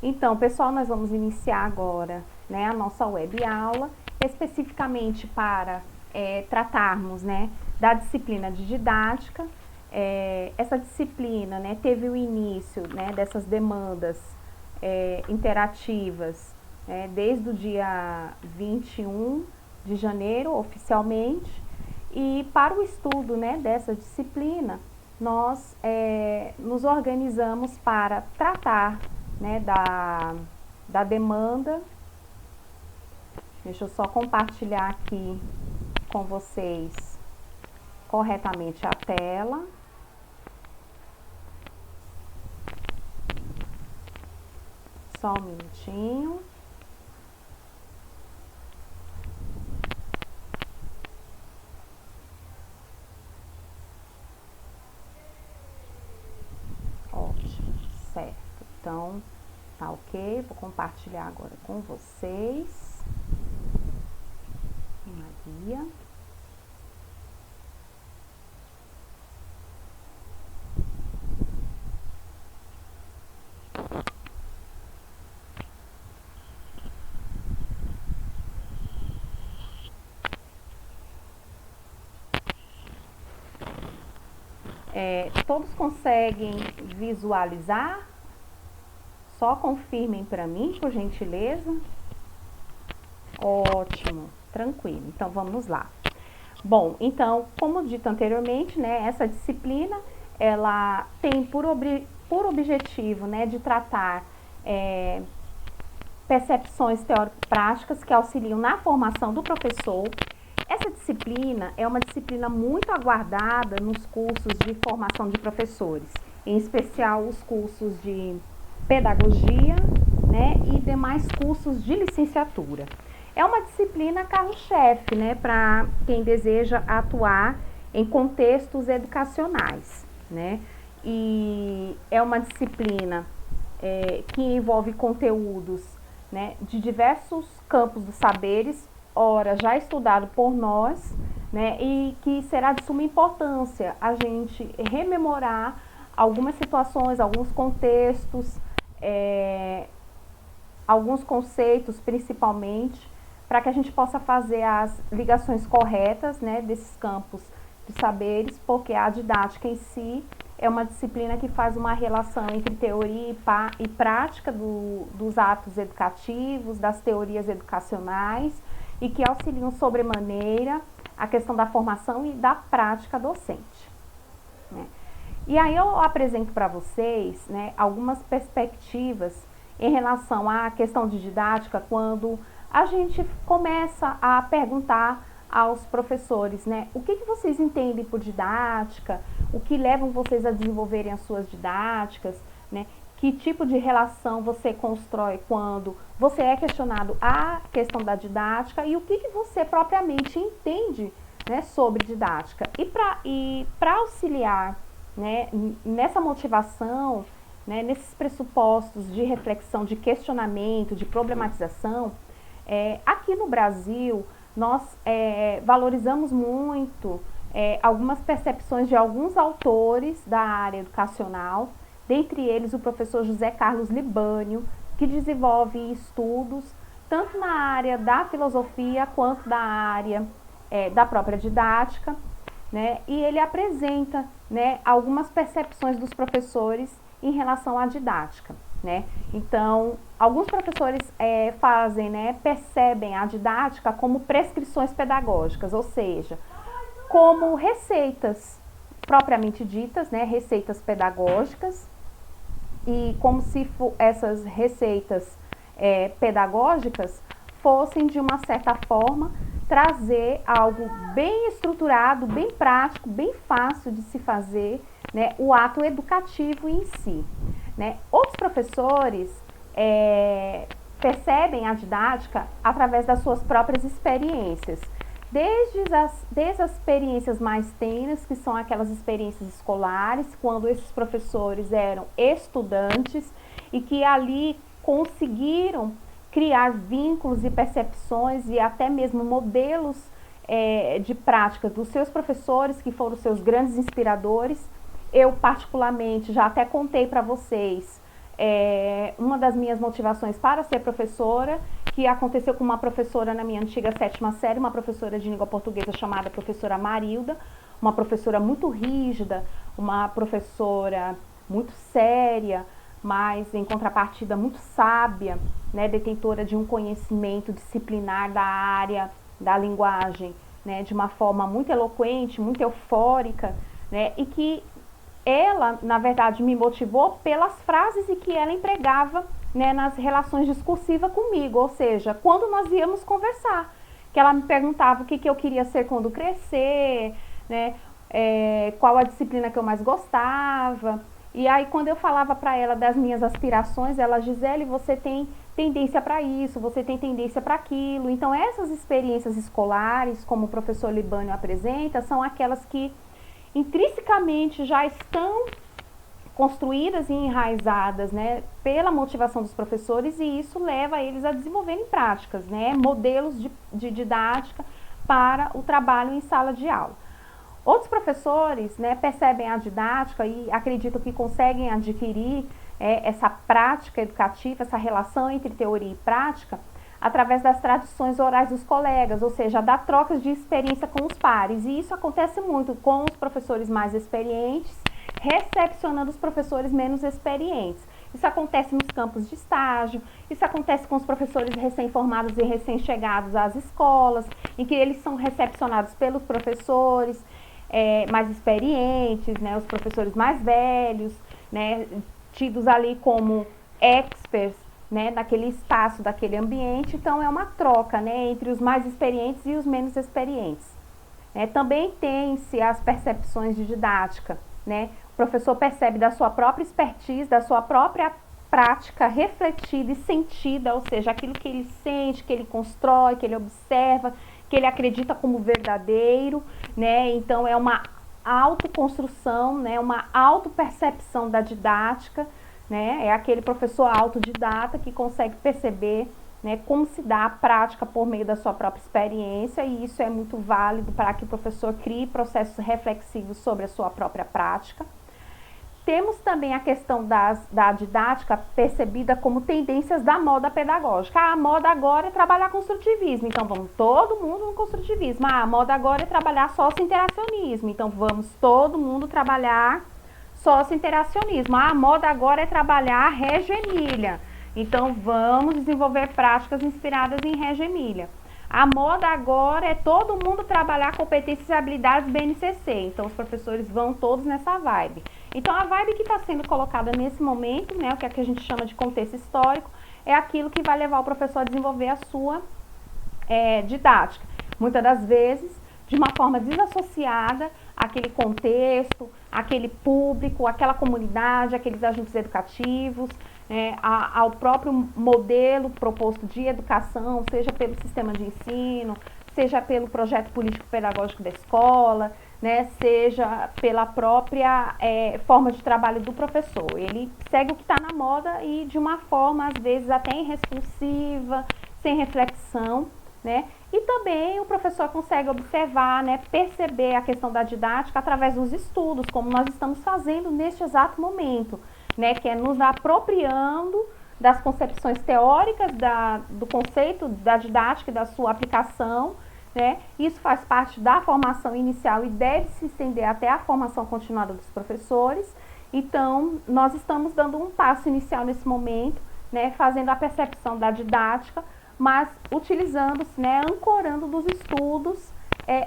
Então, pessoal, nós vamos iniciar agora, né, a nossa web aula, especificamente para tratarmos, né, da disciplina de didática. Essa disciplina, né, teve o início, né, dessas demandas interativas, desde o dia 21 de janeiro, oficialmente, e para o estudo, né, dessa disciplina, nós nos organizamos para tratar, né, da demanda. Deixa eu só compartilhar aqui com vocês corretamente a tela. Só um minutinho. Ótimo, certo. Então, tá ok? Vou compartilhar agora com vocês. Maria. Todos conseguem visualizar? Só confirmem para mim, por gentileza. Ótimo, tranquilo. Então, vamos lá. Bom, então, como dito anteriormente, né, essa disciplina, ela tem por objetivo, né, de tratar percepções teórico-práticas que auxiliam na formação do professor. Essa disciplina é uma disciplina muito aguardada nos cursos de formação de professores, em especial os cursos de pedagogia, né, e demais cursos de licenciatura. É uma disciplina carro-chefe, né, para quem deseja atuar em contextos educacionais, né, e é uma disciplina que envolve conteúdos, né, de diversos campos dos saberes, ora já estudado por nós, né, e que será de suma importância a gente rememorar algumas situações, alguns contextos, alguns conceitos principalmente, para que a gente possa fazer as ligações corretas, né, desses campos de saberes, porque a didática em si é uma disciplina que faz uma relação entre teoria e prática dos atos educativos, das teorias educacionais, e que auxiliam sobremaneira a questão da formação e da prática docente, né? E aí eu apresento para vocês, né, algumas perspectivas em relação à questão de didática, quando a gente começa a perguntar aos professores, né, o que vocês entendem por didática, o que levam vocês a desenvolverem as suas didáticas, né, que tipo de relação você constrói quando você é questionado a questão da didática e o que você propriamente entende, né, sobre didática. E para auxiliar, né, nessa motivação, né, nesses pressupostos de reflexão, de questionamento, de problematização, aqui no Brasil nós valorizamos muito algumas percepções de alguns autores da área educacional, dentre eles o professor José Carlos Libânio, que desenvolve estudos tanto na área da filosofia quanto da área da própria didática, né? E ele apresenta, né, algumas percepções dos professores em relação à didática, né? Então, alguns professores percebem a didática como prescrições pedagógicas, ou seja, como receitas propriamente ditas, né, receitas pedagógicas, e como se essas receitas pedagógicas fossem, de uma certa forma, trazer algo bem estruturado, bem prático, bem fácil de se fazer, né, o ato educativo em si, né? Outros professores percebem a didática através das suas próprias experiências, desde as experiências mais tênues, que são aquelas experiências escolares, quando esses professores eram estudantes e que ali conseguiram criar vínculos e percepções e até mesmo modelos de prática dos seus professores, que foram seus grandes inspiradores. Eu, particularmente, já até contei para vocês uma das minhas motivações para ser professora, que aconteceu com uma professora na minha antiga 7ª série, uma professora de língua portuguesa chamada professora Marilda, uma professora muito rígida, uma professora muito séria, mas em contrapartida muito sábia, né, detentora de um conhecimento disciplinar da área da linguagem, né, de uma forma muito eloquente, muito eufórica, né, e que ela, na verdade, me motivou pelas frases que ela empregava, né, nas relações discursivas comigo, ou seja, quando nós íamos conversar, que ela me perguntava o que eu queria ser quando crescer, né, qual a disciplina que eu mais gostava. E aí, quando eu falava para ela das minhas aspirações, ela, Gisele, você tem tendência para isso, você tem tendência para aquilo. Então, essas experiências escolares, como o professor Libânio apresenta, são aquelas que intrinsecamente já estão construídas e enraizadas, né, pela motivação dos professores, e isso leva eles a desenvolverem práticas, né, modelos de didática para o trabalho em sala de aula. Outros professores, né, percebem a didática e acreditam que conseguem adquirir essa prática educativa, essa relação entre teoria e prática, através das tradições orais dos colegas, ou seja, da troca de experiência com os pares. E isso acontece muito com os professores mais experientes, recepcionando os professores menos experientes. Isso acontece nos campos de estágio, isso acontece com os professores recém-formados e recém-chegados às escolas, em que eles são recepcionados pelos professores mais experientes, né, os professores mais velhos, né, tidos ali como experts, né, naquele espaço, daquele ambiente. Então, é uma troca, né, entre os mais experientes e os menos experientes. Também tem-se as percepções de didática, né? O professor percebe da sua própria expertise, da sua própria prática refletida e sentida, ou seja, aquilo que ele sente, que ele constrói, que ele observa, que ele acredita como verdadeiro, né? Então, é uma autoconstrução, né, uma autopercepção da didática, né? É aquele professor autodidata que consegue perceber, né, como se dá a prática por meio da sua própria experiência, e isso é muito válido para que o professor crie processos reflexivos sobre a sua própria prática. Temos também a questão da didática percebida como tendências da moda pedagógica. A moda agora é trabalhar construtivismo, então vamos todo mundo no construtivismo. A moda agora é trabalhar sócio-interacionismo, então vamos todo mundo trabalhar sócio-interacionismo. A moda agora é trabalhar Reggio Emília, então vamos desenvolver práticas inspiradas em Reggio Emília. A moda agora é todo mundo trabalhar competências e habilidades BNCC, então os professores vão todos nessa vibe. Então, a vibe que está sendo colocada nesse momento, né, o que é que a gente chama de contexto histórico, é aquilo que vai levar o professor a desenvolver a sua didática. Muitas das vezes, de uma forma desassociada àquele contexto, àquele público, àquela comunidade, àqueles agentes educativos, ao próprio modelo proposto de educação, seja pelo sistema de ensino, seja pelo projeto político-pedagógico da escola, né, seja pela própria forma de trabalho do professor. Ele segue o que está na moda e de uma forma, às vezes, até irresponsiva, sem reflexão, né? E também o professor consegue observar, né, perceber a questão da didática através dos estudos, como nós estamos fazendo neste exato momento, né, que é nos apropriando das concepções teóricas do conceito da didática e da sua aplicação, né? Isso faz parte da formação inicial e deve se estender até a formação continuada dos professores. Então, nós estamos dando um passo inicial nesse momento, né, fazendo a percepção da didática, mas utilizando-se, né, ancorando dos estudos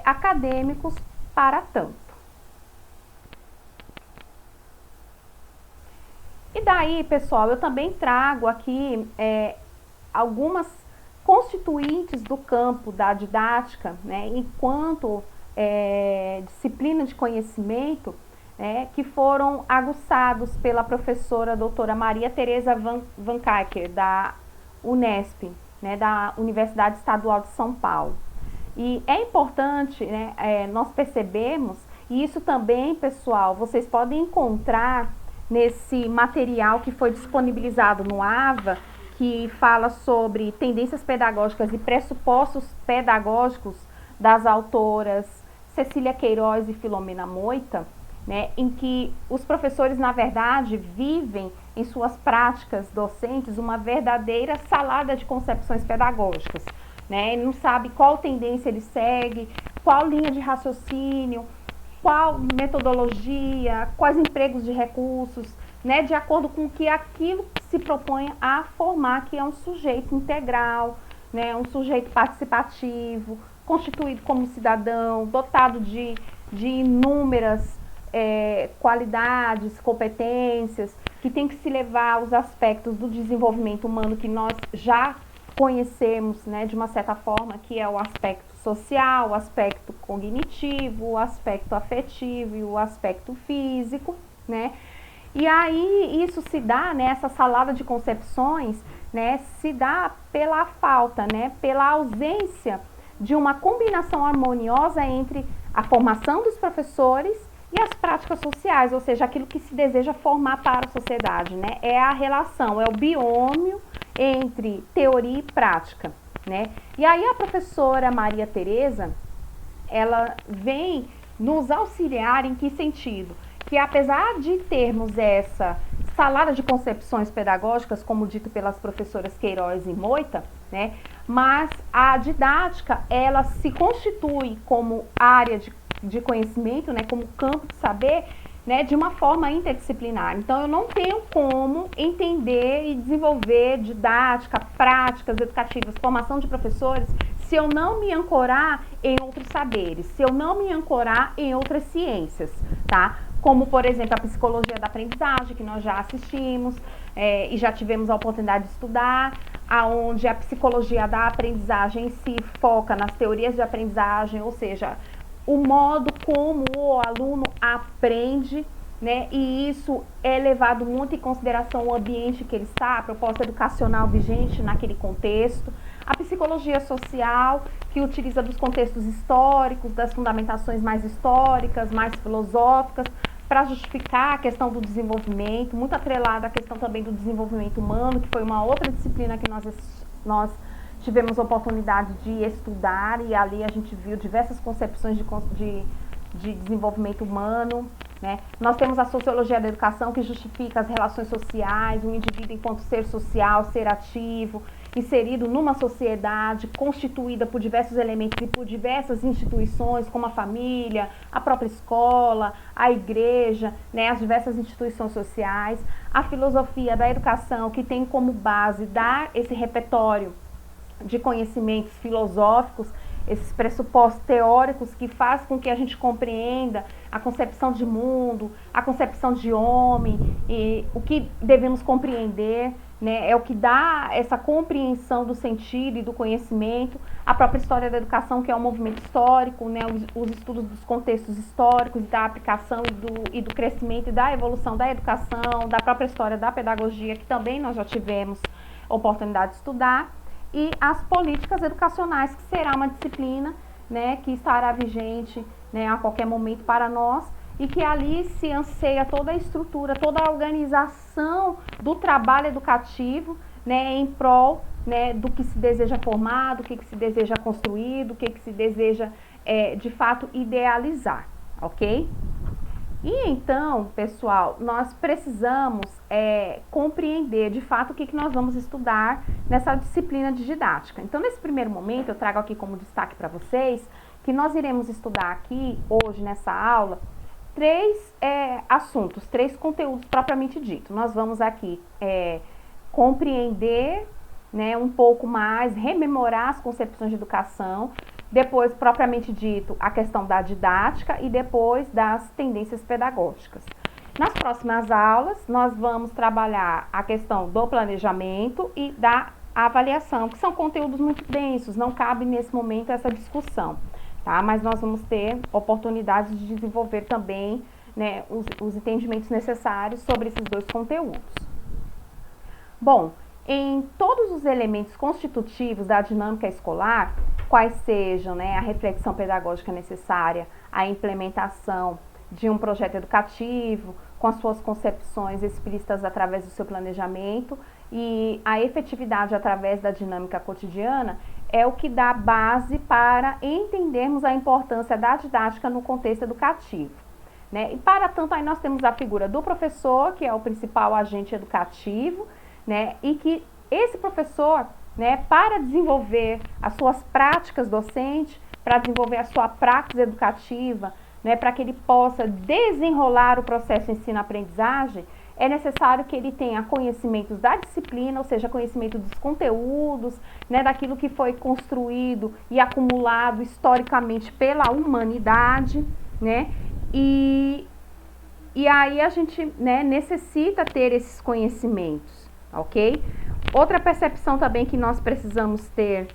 acadêmicos para tanto. E daí, pessoal, eu também trago aqui algumas constituintes do campo da didática, né, enquanto disciplina de conhecimento, que foram aguçados pela professora doutora Maria Tereza Van Kijker, da Unesp, né, da Universidade Estadual de São Paulo. E é importante, né, nós percebemos, e isso também, pessoal, vocês podem encontrar nesse material que foi disponibilizado no AVA, que fala sobre tendências pedagógicas e pressupostos pedagógicos das autoras Cecília Queiroz e Filomena Moita. né, em que os professores, na verdade, vivem em suas práticas docentes uma verdadeira salada de concepções pedagógicas, né? Ele não sabe qual tendência ele segue, qual linha de raciocínio, qual metodologia, quais empregos de recursos, né, de acordo com que aquilo que se propõe a formar, que é um sujeito integral, né, um sujeito participativo, constituído como cidadão, dotado de inúmeras qualidades, competências, que tem que se levar os aspectos do desenvolvimento humano que nós já conhecemos, né, de uma certa forma, que é o aspecto social, o aspecto cognitivo, o aspecto afetivo e o aspecto físico, né? E aí isso se dá, né, essa salada de concepções, né, se dá pela falta, né, pela ausência de uma combinação harmoniosa entre a formação dos professores e as práticas sociais, ou seja, aquilo que se deseja formar para a sociedade, né? É a relação, é o biômio entre teoria e prática, né? E aí a professora Maria Tereza, ela vem nos auxiliar em que sentido? Que apesar de termos essa salada de concepções pedagógicas, como dito pelas professoras Queiroz e Moita, né? Mas a didática, ela se constitui como área de conhecimento, né? Como campo de saber, né, de uma forma interdisciplinar. Então, eu não tenho como entender e desenvolver didática, práticas educativas, formação de professores, se eu não me ancorar em outros saberes, se eu não me ancorar em outras ciências, tá? Como, por exemplo, a psicologia da aprendizagem, que nós já assistimos e já tivemos a oportunidade de estudar, aonde a psicologia da aprendizagem em si foca nas teorias de aprendizagem, ou seja, o modo como o aluno aprende, né? E isso é levado muito em consideração o ambiente que ele está, a proposta educacional vigente naquele contexto. A psicologia social, que utiliza dos contextos históricos, das fundamentações mais históricas, mais filosóficas, para justificar a questão do desenvolvimento, muito atrelada à questão também do desenvolvimento humano, que foi uma outra disciplina que nós tivemos a oportunidade de estudar, e ali a gente viu diversas concepções de desenvolvimento humano, né? Nós temos a sociologia da educação, que justifica as relações sociais, o indivíduo enquanto ser social, ser ativo, inserido numa sociedade constituída por diversos elementos e por diversas instituições, como a família, a própria escola, a igreja, né, as diversas instituições sociais. A filosofia da educação, que tem como base dar esse repertório de conhecimentos filosóficos, esses pressupostos teóricos que faz com que a gente compreenda a concepção de mundo, a concepção de homem, e o que devemos compreender, né, é o que dá essa compreensão do sentido e do conhecimento. A própria história da educação, que é um movimento histórico, né, os estudos dos contextos históricos, da aplicação e do crescimento e da evolução da educação, da própria história da pedagogia, que também nós já tivemos oportunidade de estudar. E as políticas educacionais, que será uma disciplina, né, que estará vigente, né, a qualquer momento para nós, e que ali se anseia toda a estrutura, toda a organização do trabalho educativo, né, em prol, né, do que se deseja formar, do que se deseja construir, do que se deseja, de fato, idealizar, ok? E então, pessoal, nós precisamos compreender de fato o que nós vamos estudar nessa disciplina de didática. Então, nesse primeiro momento, eu trago aqui como destaque para vocês que nós iremos estudar aqui, hoje, nessa aula, três assuntos, três conteúdos propriamente dito. Nós vamos aqui compreender, né, um pouco mais, rememorar as concepções de educação, depois, propriamente dito, a questão da didática e depois das tendências pedagógicas. Nas próximas aulas, nós vamos trabalhar a questão do planejamento e da avaliação, que são conteúdos muito densos, não cabe nesse momento essa discussão, tá? Mas nós vamos ter oportunidade de desenvolver também, né, os entendimentos necessários sobre esses dois conteúdos. Bom, em todos os elementos constitutivos da dinâmica escolar, quais sejam, né, a reflexão pedagógica necessária, a implementação de um projeto educativo, com as suas concepções explícitas através do seu planejamento e a efetividade através da dinâmica cotidiana, é o que dá base para entendermos a importância da didática no contexto educativo. né? E para tanto aí nós temos a figura do professor, que é o principal agente educativo, né? E que esse professor, né, para desenvolver as suas práticas docentes, para desenvolver a sua prática educativa, né, para que ele possa desenrolar o processo ensino-aprendizagem, é necessário que ele tenha conhecimentos da disciplina, ou seja, conhecimento dos conteúdos, né, daquilo que foi construído e acumulado historicamente pela humanidade, né, e aí a gente, né, necessita ter esses conhecimentos, ok? Outra percepção também que nós precisamos ter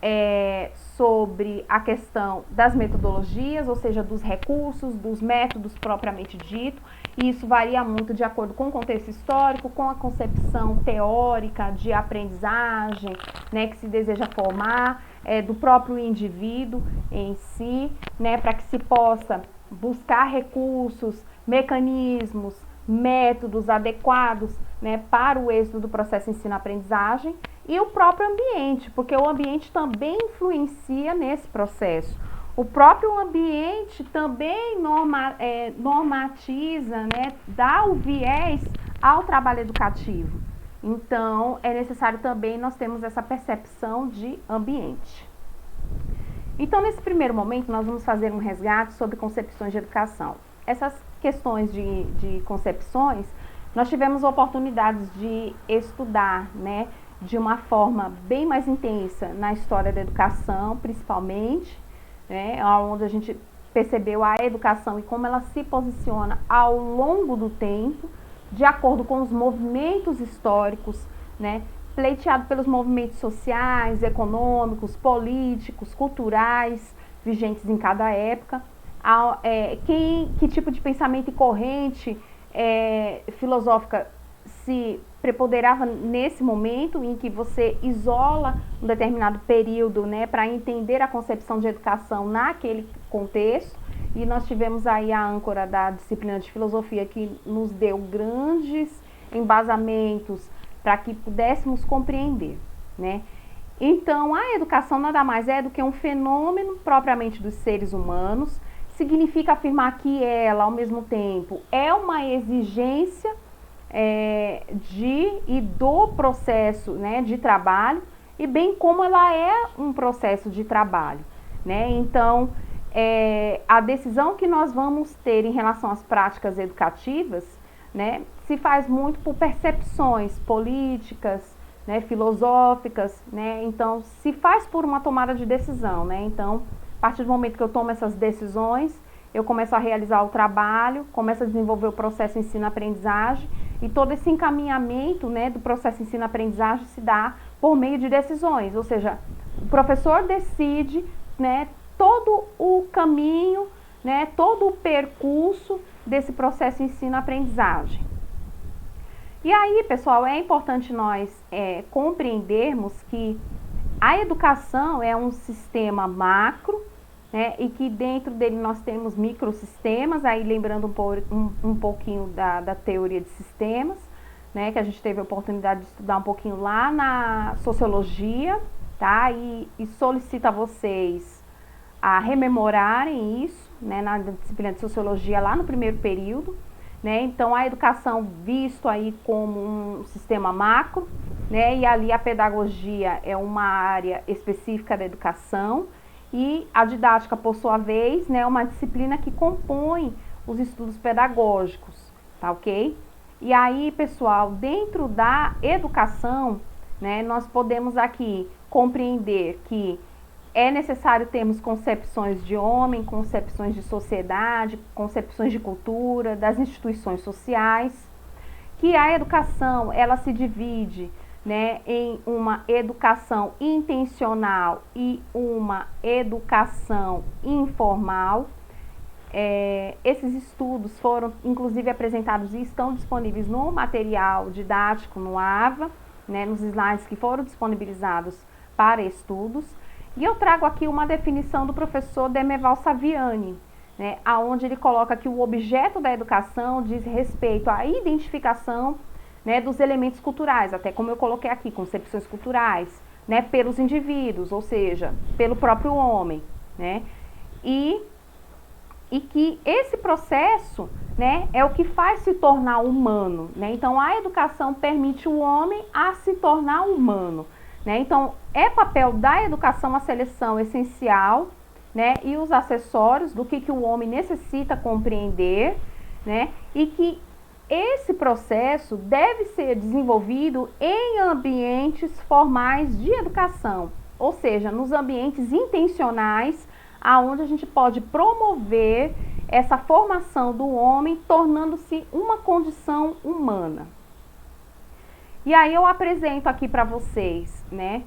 é sobre a questão das metodologias, ou seja, dos recursos, dos métodos propriamente dito, e isso varia muito de acordo com o contexto histórico, com a concepção teórica de aprendizagem, né, que se deseja formar, do próprio indivíduo em si, né, para que se possa buscar recursos, mecanismos, métodos adequados, né, para o êxito do processo ensino-aprendizagem, e o próprio ambiente, porque o ambiente também influencia nesse processo. O próprio ambiente também normatiza, né, dá o viés ao trabalho educativo. Então, é necessário também nós termos essa percepção de ambiente. Então, nesse primeiro momento, nós vamos fazer um resgate sobre concepções de educação. Essas questões de concepções, nós tivemos oportunidades de estudar, né, de uma forma bem mais intensa na história da educação, principalmente, né, onde a gente percebeu a educação e como ela se posiciona ao longo do tempo, de acordo com os movimentos históricos, né, pleiteado pelos movimentos sociais, econômicos, políticos, culturais, vigentes em cada época, que tipo de pensamento e corrente filosófica se preponderava nesse momento em que você isola um determinado período, né, para entender a concepção de educação naquele contexto. E nós tivemos aí a âncora da disciplina de filosofia que nos deu grandes embasamentos para que pudéssemos compreender, né? Então, a educação nada mais é do que um fenômeno propriamente dos seres humanos. Significa afirmar que ela, ao mesmo tempo, é uma exigência do processo, né, de trabalho, e bem como ela é um processo de trabalho, né? Então, a decisão que nós vamos ter em relação às práticas educativas, né, se faz muito por percepções políticas, né, filosóficas, né? Então, se faz por uma tomada de decisão, né? Então, a partir do momento que eu tomo essas decisões, eu começo a realizar o trabalho, começo a desenvolver o processo ensino-aprendizagem, e todo esse encaminhamento, né, do processo ensino-aprendizagem se dá por meio de decisões, ou seja, o professor decide, né, todo o caminho, né, todo o percurso desse processo ensino-aprendizagem. E aí, pessoal, é importante nós compreendermos que a educação é um sistema macro, né, e que dentro dele nós temos microsistemas, aí lembrando um pouquinho da teoria de sistemas, né, que a gente teve a oportunidade de estudar um pouquinho lá na sociologia, tá? E solicito a vocês a rememorarem isso, né, na disciplina de sociologia lá no primeiro período, né? Então, a educação visto aí como um sistema macro, né, e ali a pedagogia é uma área específica da educação, e a didática, por sua vez, né, é uma disciplina que compõe os estudos pedagógicos, tá ok? E aí, pessoal, dentro da educação, né, nós podemos aqui compreender que é necessário termos concepções de homem, concepções de sociedade, concepções de cultura, das instituições sociais, que a educação, ela se divide, né, em uma educação intencional e uma educação informal. Esses estudos foram, inclusive, apresentados e estão disponíveis no material didático, no AVA, né, nos slides que foram disponibilizados para estudos. E eu trago aqui uma definição do professor Demerval Saviani, né, onde ele coloca que o objeto da educação diz respeito à identificação, né, dos elementos culturais, até como eu coloquei aqui, concepções culturais, né, pelos indivíduos, ou seja, pelo próprio homem, né, e e que esse processo, né, é o que faz se tornar humano, né? Então a educação permite o homem a se tornar humano, né? Então é papel da educação a seleção essencial, né, e os acessórios do que o homem necessita compreender, né? E que esse processo deve ser desenvolvido em ambientes formais de educação, ou seja, nos ambientes intencionais, aonde a gente pode promover essa formação do homem, tornando-se uma condição humana. E aí eu apresento aqui para vocês, né,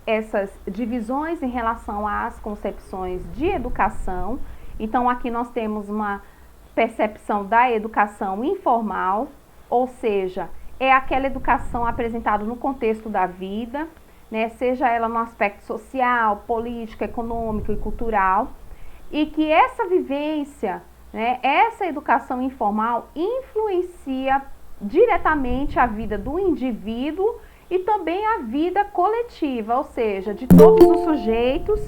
essas divisões em relação às concepções de educação. Então aqui nós temos uma percepção da educação informal, ou seja, é aquela educação apresentada no contexto da vida, né, seja ela no aspecto social, político, econômico e cultural, e que essa vivência, né, essa educação informal influencia diretamente a vida do indivíduo e também a vida coletiva, ou seja, de todos os sujeitos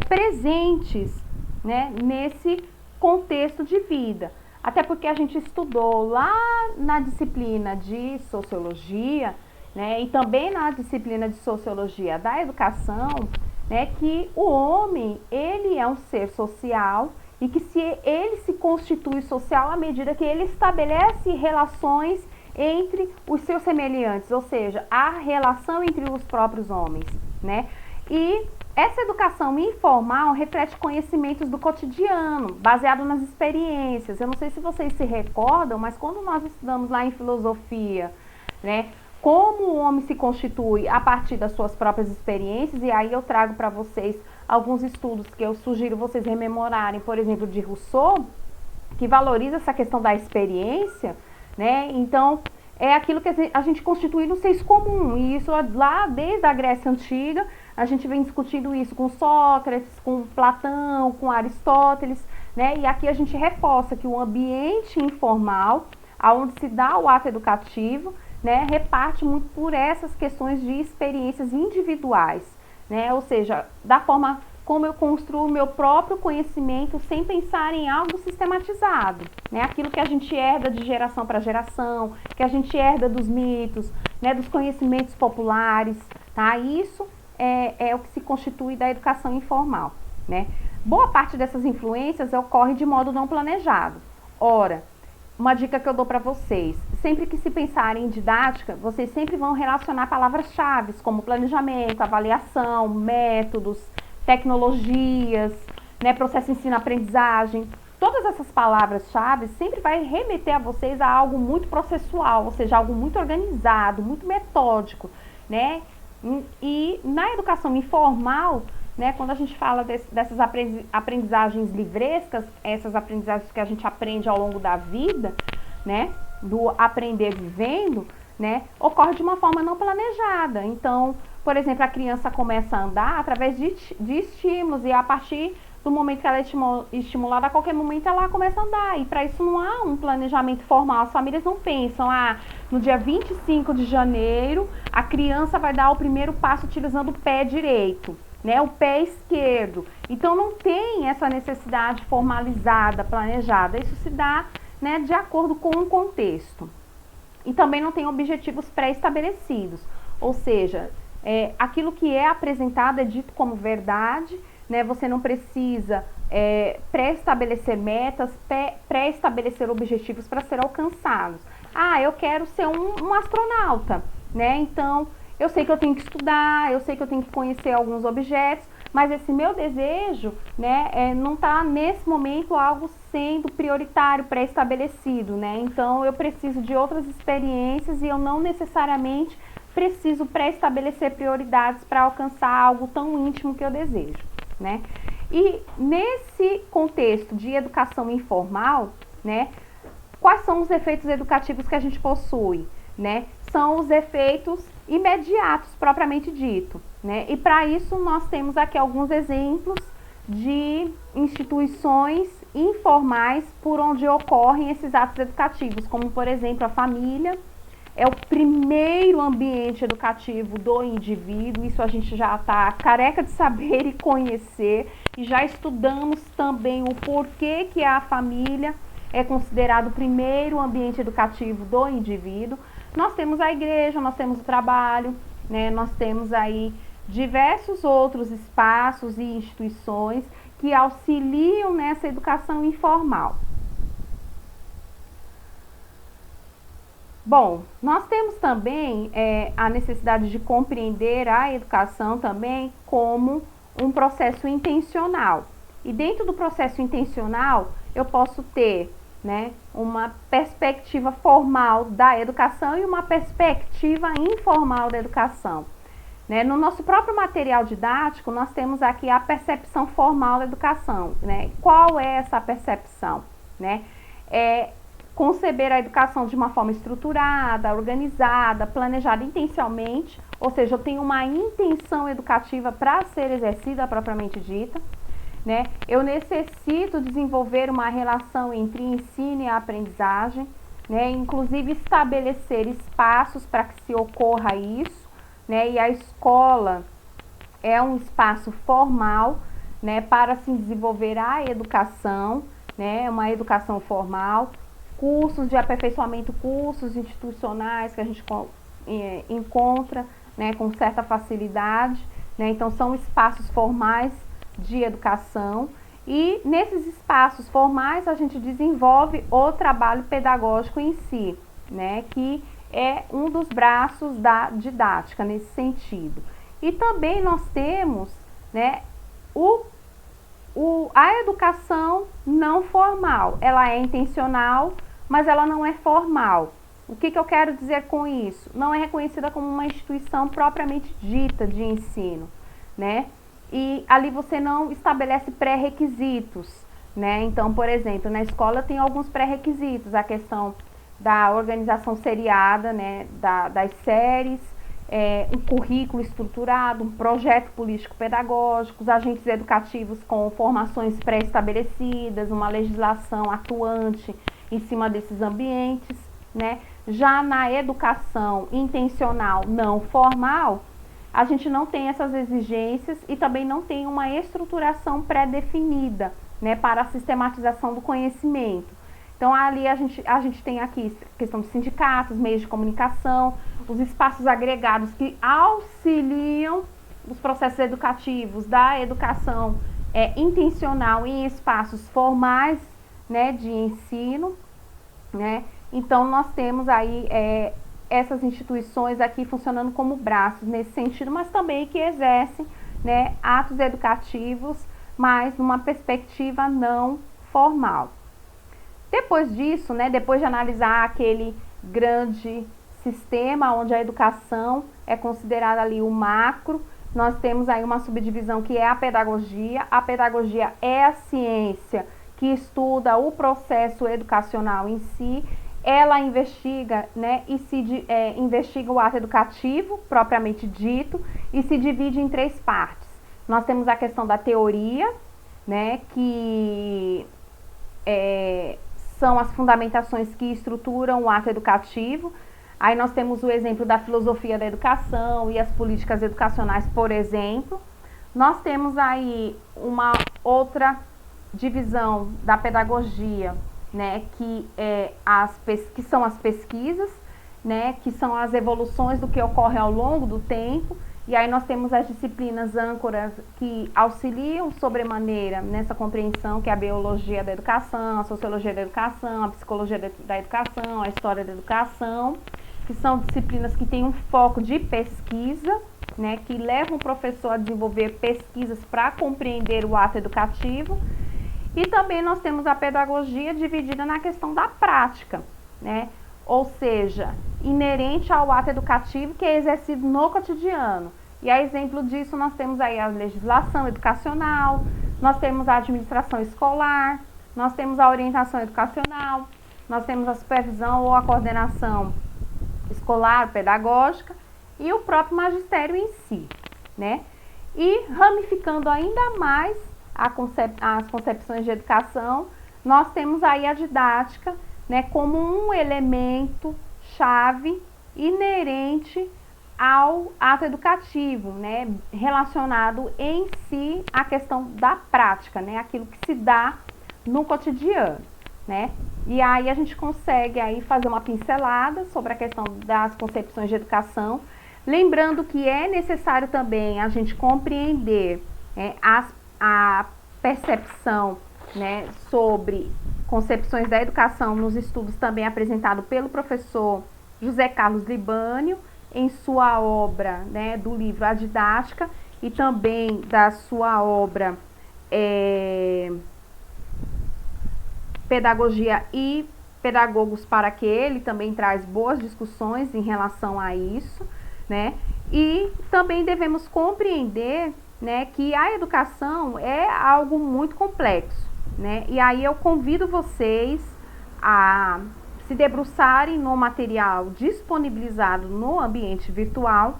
presentes, né, nesse contexto de vida. Até porque a gente estudou lá na disciplina de sociologia, né, e também na disciplina de sociologia da educação, né, que o homem, ele é um ser social e que ele se constitui social à medida que ele estabelece relações entre os seus semelhantes, ou seja, a relação entre os próprios homens, né? E essa educação informal reflete conhecimentos do cotidiano, baseado nas experiências. Eu não sei se vocês se recordam, mas quando nós estudamos lá em filosofia, né, como o homem se constitui a partir das suas próprias experiências, e aí eu trago para vocês alguns estudos que eu sugiro vocês rememorarem, por exemplo, de Rousseau, que valoriza essa questão da experiência, né? Então, é aquilo que a gente constitui no senso comum, e isso lá desde a Grécia Antiga, a gente vem discutindo isso com Sócrates, com Platão, com Aristóteles, né? E aqui a gente reforça que o ambiente informal, onde se dá o ato educativo, né, reparte muito por essas questões de experiências individuais, né? Ou seja, da forma como eu construo o meu próprio conhecimento sem pensar em algo sistematizado, né? Aquilo que a gente herda de geração para geração, que a gente herda dos mitos, né, dos conhecimentos populares, tá? Isso é o que se constitui da educação informal, né? Boa parte dessas influências ocorre de modo não planejado. Ora, uma dica que eu dou para vocês, sempre que se pensarem em didática, vocês sempre vão relacionar palavras-chave, como planejamento, avaliação, métodos, tecnologias, né, processo ensino-aprendizagem. Todas essas palavras-chave sempre vai remeter a vocês a algo muito processual, ou seja, algo muito organizado, muito metódico, né? E na educação informal, né, quando a gente fala dessas aprendizagens livrescas, essas aprendizagens que a gente aprende ao longo da vida, né, do aprender vivendo, né, ocorre de uma forma não planejada. Então, por exemplo, a criança começa a andar através de estímulos, e a partir do momento que ela é estimulada, a qualquer momento ela começa a andar. E para isso não há um planejamento formal. As famílias não pensam, no dia 25 de janeiro, a criança vai dar o primeiro passo utilizando o pé direito, né, o pé esquerdo. Então não tem essa necessidade formalizada, planejada. Isso se dá, né, de acordo com o contexto. E também não tem objetivos pré-estabelecidos, ou seja, aquilo que é apresentado é dito como verdade, né? Você não precisa pré-estabelecer metas, pré-estabelecer objetivos para ser alcançados. Eu quero ser um astronauta, né? Então, eu sei que eu tenho que estudar, eu sei que eu tenho que conhecer alguns objetos, mas esse meu desejo, né, não está nesse momento algo sendo prioritário, pré-estabelecido, né? Então eu preciso de outras experiências e eu não necessariamente preciso pré-estabelecer prioridades para alcançar algo tão íntimo que eu desejo, né? E nesse contexto de educação informal, né, quais são os efeitos educativos que a gente possui, né? São os efeitos imediatos, propriamente dito, né? E para isso nós temos aqui alguns exemplos de instituições informais por onde ocorrem esses atos educativos, como por exemplo a família, é o primeiro ambiente educativo do indivíduo, isso a gente já está careca de saber e conhecer, e já estudamos também o porquê que a família é considerado o primeiro ambiente educativo do indivíduo. Nós temos a igreja, nós temos o trabalho, né? Nós temos aí diversos outros espaços e instituições que auxiliam nessa educação informal. Bom, nós temos também a necessidade de compreender a educação também como um processo intencional. E dentro do processo intencional, eu posso ter, né, uma perspectiva formal da educação e uma perspectiva informal da educação. Né? No nosso próprio material didático, nós temos aqui a percepção formal da educação. Né? Qual é essa percepção? Né? É conceber a educação de uma forma estruturada, organizada, planejada intencionalmente, ou seja, eu tenho uma intenção educativa para ser exercida propriamente dita. Né? Eu necessito desenvolver uma relação entre ensino e aprendizagem, né? Inclusive estabelecer espaços para que se ocorra isso, né? E a escola é um espaço formal, né, para se desenvolver a educação, né? Uma educação formal, cursos de aperfeiçoamento, cursos institucionais que a gente encontra, né, com certa facilidade, né? Então são espaços formais de educação, e nesses espaços formais a gente desenvolve o trabalho pedagógico em si, né, que é um dos braços da didática nesse sentido. E também nós temos, né, a educação não formal. Ela é intencional, mas ela não é formal. O que eu quero dizer com isso? Não é reconhecida como uma instituição propriamente dita de ensino, né? E ali você não estabelece pré-requisitos, né? Então, por exemplo, na escola tem alguns pré-requisitos, a questão da organização seriada, né, das séries, um currículo estruturado, um projeto político-pedagógico, os agentes educativos com formações pré-estabelecidas, uma legislação atuante em cima desses ambientes, né? Já na educação intencional não formal, a gente não tem essas exigências e também não tem uma estruturação pré-definida, né, para a sistematização do conhecimento. Então, ali a gente tem aqui questão de sindicatos, meios de comunicação, os espaços agregados que auxiliam os processos educativos da educação intencional em espaços formais, né, de ensino, né? Então, nós temos aí essas instituições aqui funcionando como braços nesse sentido, mas também que exercem, né, atos educativos, mas numa perspectiva não formal. Depois disso, né, depois de analisar aquele grande sistema onde a educação é considerada ali o macro, nós temos aí uma subdivisão que é a pedagogia. A pedagogia é a ciência que estuda o processo educacional em si. Ela investiga, né, investiga o ato educativo, propriamente dito, e se divide em 3 partes. Nós temos a questão da teoria, né, que são as fundamentações que estruturam o ato educativo. Aí nós temos o exemplo da filosofia da educação e as políticas educacionais, por exemplo. Nós temos aí uma outra divisão da pedagogia, né, que são as pesquisas, né, que são as evoluções do que ocorre ao longo do tempo. E aí nós temos as disciplinas âncoras que auxiliam sobremaneira nessa compreensão, que é a biologia da educação, a sociologia da educação, a psicologia da educação, a história da educação, que são disciplinas que têm um foco de pesquisa, né, que levam o professor a desenvolver pesquisas para compreender o ato educativo. E também nós temos a pedagogia dividida na questão da prática, né? Ou seja, inerente ao ato educativo que é exercido no cotidiano. E a exemplo disso nós temos aí a legislação educacional, nós temos a administração escolar, nós temos a orientação educacional, nós temos a supervisão ou a coordenação escolar, pedagógica e o próprio magistério em si, né? E ramificando ainda mais as concepções de educação, nós temos aí a didática, né, como um elemento chave inerente ao ato educativo, né, relacionado em si à questão da prática, né, aquilo que se dá no cotidiano, né, e aí a gente consegue aí fazer uma pincelada sobre a questão das concepções de educação, lembrando que é necessário também a gente compreender a percepção, né, sobre concepções da educação nos estudos também apresentado pelo professor José Carlos Libânio, em sua obra, né, do livro A Didática, e também da sua obra Pedagogia e Pedagogos para que ele também traz boas discussões em relação a isso, né? E também devemos compreender, né, que a educação é algo muito complexo, né? E aí eu convido vocês a se debruçarem no material disponibilizado no ambiente virtual,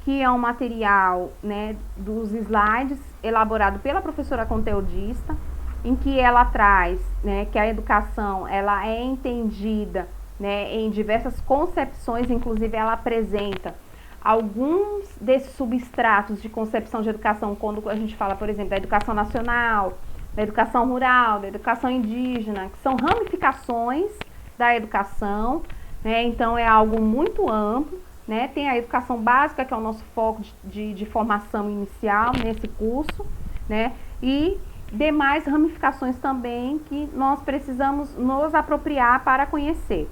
que é um material, né, dos slides elaborado pela professora conteudista, em que ela traz, né, que a educação ela é entendida, né, em diversas concepções, inclusive ela apresenta alguns desses substratos de concepção de educação, quando a gente fala, por exemplo, da educação nacional, da educação rural, da educação indígena, que são ramificações da educação, né? Então é algo muito amplo, né? Tem a educação básica, que é o nosso foco de formação inicial nesse curso, né? E demais ramificações também que nós precisamos nos apropriar para conhecer.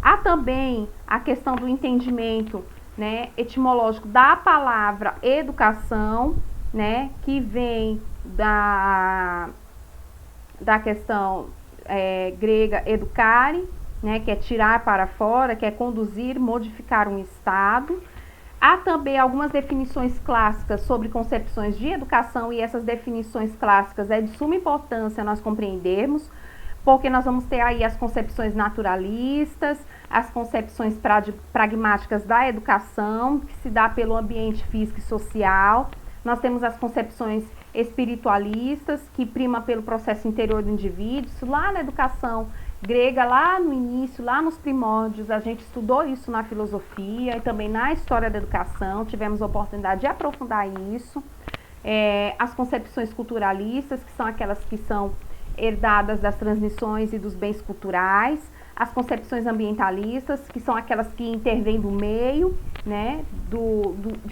Há também a questão do entendimento, né, etimológico da palavra educação, né, que vem da questão grega educare, né, que é tirar para fora, que é conduzir, modificar um estado. Há também algumas definições clássicas sobre concepções de educação, e essas definições clássicas é de suma importância nós compreendermos, porque nós vamos ter aí as concepções naturalistas, as concepções pragmáticas da educação, que se dá pelo ambiente físico e social. Nós temos as concepções espiritualistas, que prima pelo processo interior do indivíduo. Isso lá na educação grega, lá no início, lá nos primórdios, a gente estudou isso na filosofia e também na história da educação, tivemos a oportunidade de aprofundar isso. As concepções culturalistas, que são aquelas que são herdadas das transmissões e dos bens culturais. As concepções ambientalistas, que são aquelas que intervêm do meio, né,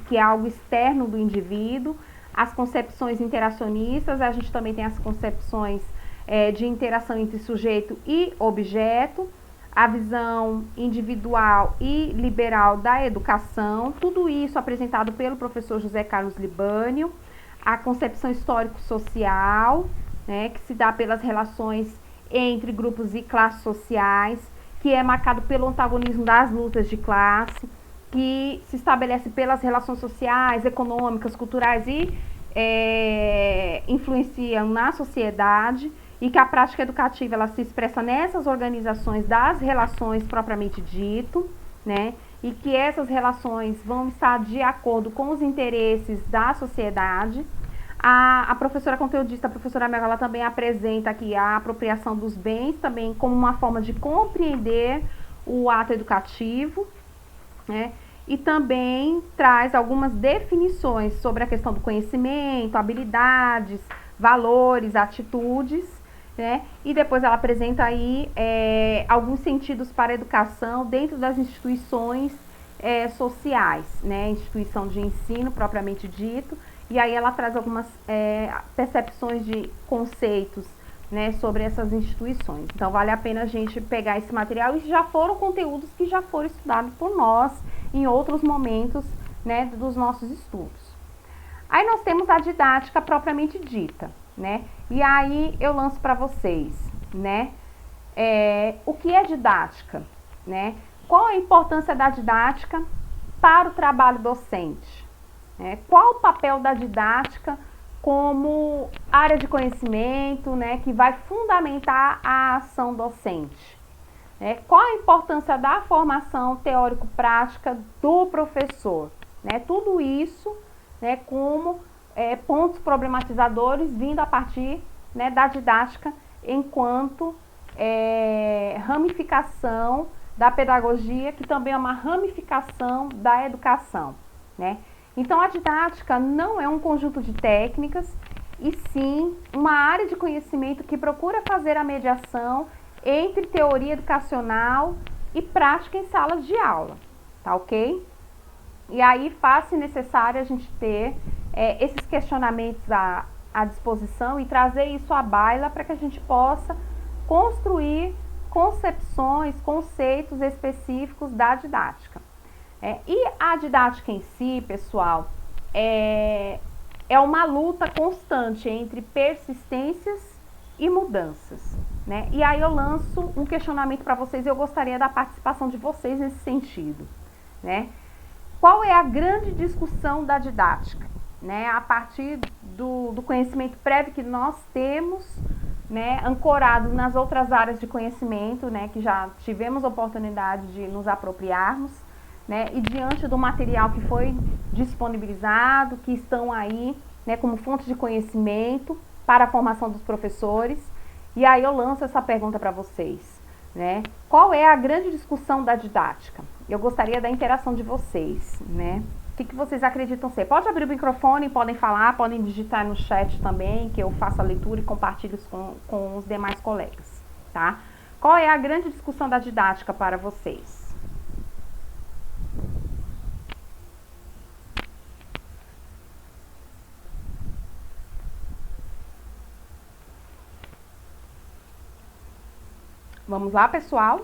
que é algo externo do indivíduo. As concepções interacionistas, a gente também tem as concepções de interação entre sujeito e objeto, a visão individual e liberal da educação, tudo isso apresentado pelo professor José Carlos Libânio, a concepção histórico-social, né, que se dá pelas relações entre grupos e classes sociais, que é marcado pelo antagonismo das lutas de classe, que se estabelece pelas relações sociais, econômicas, culturais e influenciam na sociedade, e que a prática educativa ela se expressa nessas organizações das relações propriamente dito, né? E que essas relações vão estar de acordo com os interesses da sociedade. A professora conteudista, a professora Mel, ela também apresenta aqui a apropriação dos bens também como uma forma de compreender o ato educativo, né? E também traz algumas definições sobre a questão do conhecimento, habilidades, valores, atitudes, né? E depois ela apresenta aí alguns sentidos para a educação dentro das instituições sociais, né? Instituição de ensino propriamente dito, e aí ela traz algumas percepções de conceitos, né, sobre essas instituições. Então vale a pena a gente pegar esse material, e já foram conteúdos que já foram estudados por nós em outros momentos, né, dos nossos estudos. Aí nós temos a didática propriamente dita, né? E aí eu lanço para vocês, né? O que é didática, né? Qual a importância da didática para o trabalho docente? Qual o papel da didática como área de conhecimento, né, que vai fundamentar a ação docente? Qual a importância da formação teórico-prática do professor? Tudo isso, né, como pontos problematizadores vindo a partir, né, da didática enquanto ramificação, da pedagogia, que também é uma ramificação da educação, né? Então, a didática não é um conjunto de técnicas, e sim uma área de conhecimento que procura fazer a mediação entre teoria educacional e prática em salas de aula, tá ok? E aí faz-se necessário a gente ter esses questionamentos à disposição e trazer isso à baila para que a gente possa construir concepções, conceitos específicos da didática. E a didática em si, pessoal, é uma luta constante entre persistências e mudanças, né? E aí eu lanço um questionamento para vocês e eu gostaria da participação de vocês nesse sentido, né? Qual é a grande discussão da didática, né? A partir do conhecimento prévio que nós temos, né, ancorado nas outras áreas de conhecimento, né, que já tivemos oportunidade de nos apropriarmos, né, e diante do material que foi disponibilizado, que estão aí, né, como fonte de conhecimento para a formação dos professores. E aí eu lanço essa pergunta para vocês, né? Qual é a grande discussão da didática? Eu gostaria da interação de vocês, né? O que vocês acreditam ser? Pode abrir o microfone, podem falar, podem digitar no chat também, que eu faço a leitura e compartilho isso com os demais colegas, tá? Qual é a grande discussão da didática para vocês? Vamos lá, pessoal?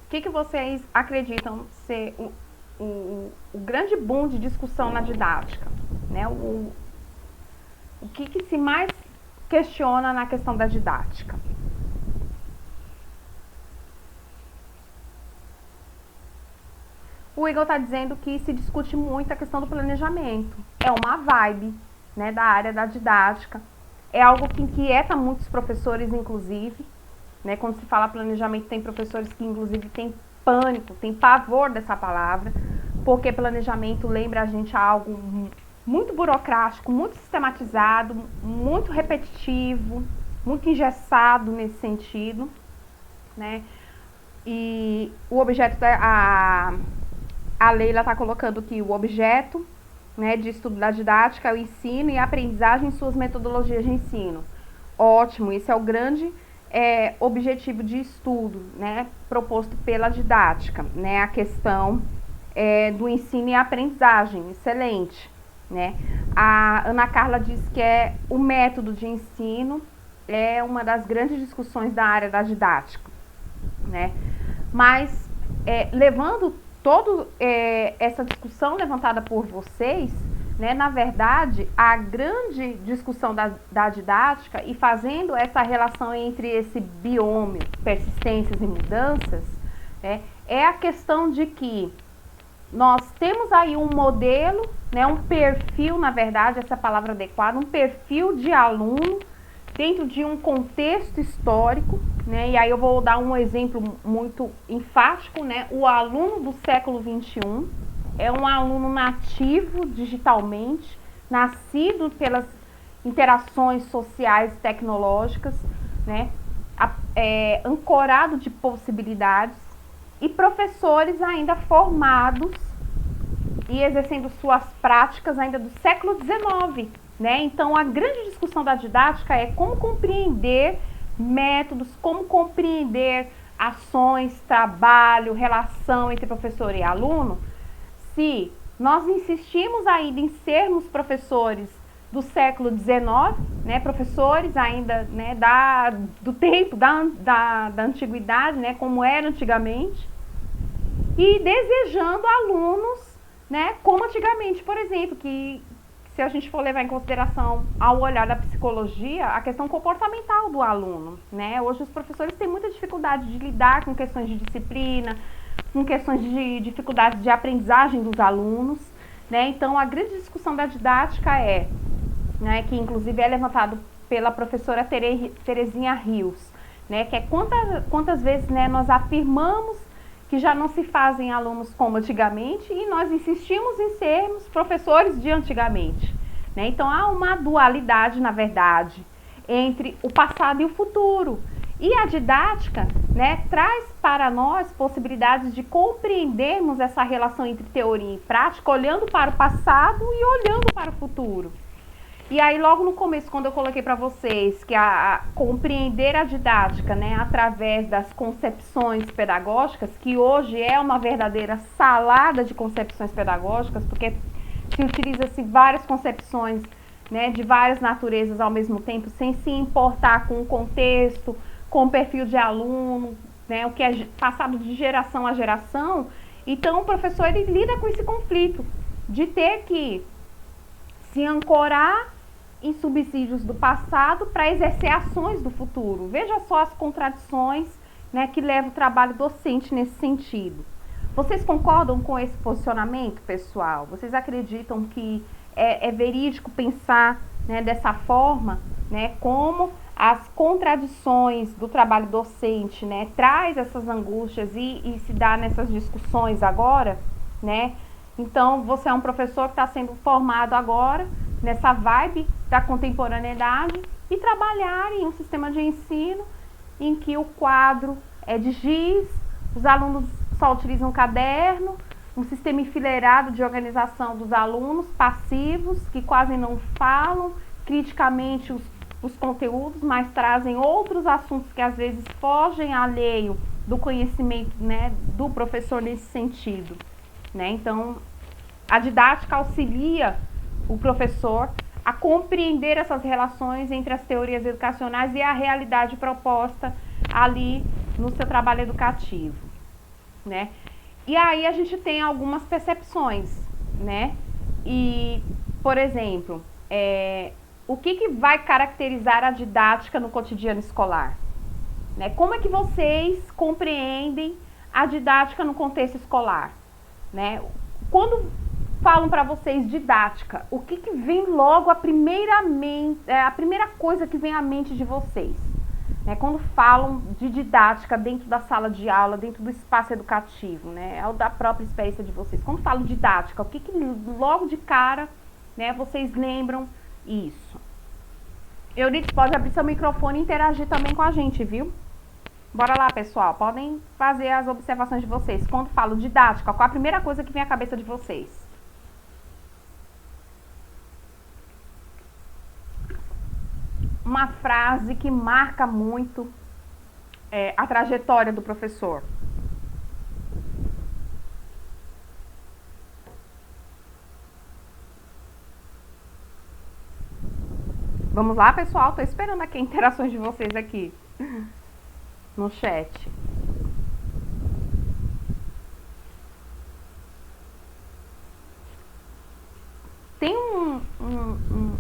O que vocês acreditam ser o grande boom de discussão na didática, né? O que se mais questiona na questão da didática? O Igor está dizendo que se discute muito a questão do planejamento. É uma vibe, né, da área da didática. É algo que inquieta muitos professores, inclusive. Né, quando se fala planejamento, tem professores que, inclusive, têm pânico, têm pavor dessa palavra, porque planejamento lembra a gente algo muito burocrático, muito sistematizado, muito repetitivo, muito engessado nesse sentido, né? E o objeto a Leila está colocando que o objeto, né, de estudo da didática é o ensino e a aprendizagem em suas metodologias de ensino. Ótimo, esse é o grande objetivo de estudo, né, proposto pela didática, né, a questão do ensino e aprendizagem, excelente, né. A Ana Carla diz que o método de ensino é uma das grandes discussões da área da didática, né, mas levando toda essa discussão levantada por vocês, né, na verdade, a grande discussão da didática e fazendo essa relação entre esse biômio, persistências e mudanças, né, é a questão de que nós temos aí um modelo, né, um perfil, na verdade, essa palavra adequada, um perfil de aluno dentro de um contexto histórico, né, e aí eu vou dar um exemplo muito enfático, né, o aluno do século XXI, é um aluno nativo digitalmente, nascido pelas interações sociais e tecnológicas, né, ancorado de possibilidades, e professores ainda formados e exercendo suas práticas ainda do século XIX. Né? Então, a grande discussão da didática é como compreender métodos, como compreender ações, trabalho, relação entre professor e aluno, se nós insistimos ainda em sermos professores do século XIX, né, professores ainda, né, do tempo da antiguidade, né, como era antigamente, e desejando alunos, né, como antigamente, por exemplo, que se a gente for levar em consideração ao olhar da psicologia, a questão comportamental do aluno, né? Hoje os professores têm muita dificuldade de lidar com questões de disciplina, com questões de dificuldades de aprendizagem dos alunos, né? Então, a grande discussão da didática né, que inclusive é levantado pela professora Terezinha Rios, né? Que é quantas vezes, né, nós afirmamos que já não se fazem alunos como antigamente e nós insistimos em sermos professores de antigamente, né? Então há uma dualidade, na verdade, entre o passado e o futuro. E a didática, né, traz para nós possibilidades de compreendermos essa relação entre teoria e prática, olhando para o passado e olhando para o futuro. E aí, logo no começo, quando eu coloquei para vocês que compreender a didática, né, através das concepções pedagógicas, que hoje é uma verdadeira salada de concepções pedagógicas, porque se utiliza-se várias concepções, né, de várias naturezas ao mesmo tempo, sem se importar com o contexto, com o perfil de aluno, né, o que é passado de geração a geração. Então, o professor ele lida com esse conflito de ter que se ancorar em subsídios do passado para exercer ações do futuro. Veja só as contradições, né, que levam o trabalho docente nesse sentido. Vocês concordam com esse posicionamento, pessoal? Vocês acreditam que é verídico pensar, né, dessa forma, né, como as contradições do trabalho docente, né, traz essas angústias e se dá nessas discussões agora, né? Então, você é um professor que está sendo formado agora nessa vibe da contemporaneidade e trabalhar em um sistema de ensino em que o quadro é de giz, os alunos só utilizam caderno, um sistema enfileirado de organização dos alunos, passivos, que quase não falam criticamente os conteúdos, mas trazem outros assuntos que às vezes fogem alheio do conhecimento, né, do professor nesse sentido, né? Então, a didática auxilia o professor a compreender essas relações entre as teorias educacionais e a realidade proposta ali no seu trabalho educativo, né? E aí a gente tem algumas percepções, né? E, por exemplo, o que vai caracterizar a didática no cotidiano escolar? Né? Como é que vocês compreendem a didática no contexto escolar? Né? Quando falam para vocês didática, o que vem logo a primeira coisa que vem à mente de vocês? Né? Quando falam de didática dentro da sala de aula, dentro do espaço educativo, né? É o da própria experiência de vocês. Quando falam didática, o que logo de cara, né, vocês lembram isso? Euridice, pode abrir seu microfone e interagir também com a gente, viu? Bora lá, pessoal. Podem fazer as observações de vocês. Quando falo didática, qual a primeira coisa que vem à cabeça de vocês? Uma frase que marca muito a trajetória do professor. Vamos lá, pessoal? Tô esperando aqui as interações de vocês aqui no chat. Tem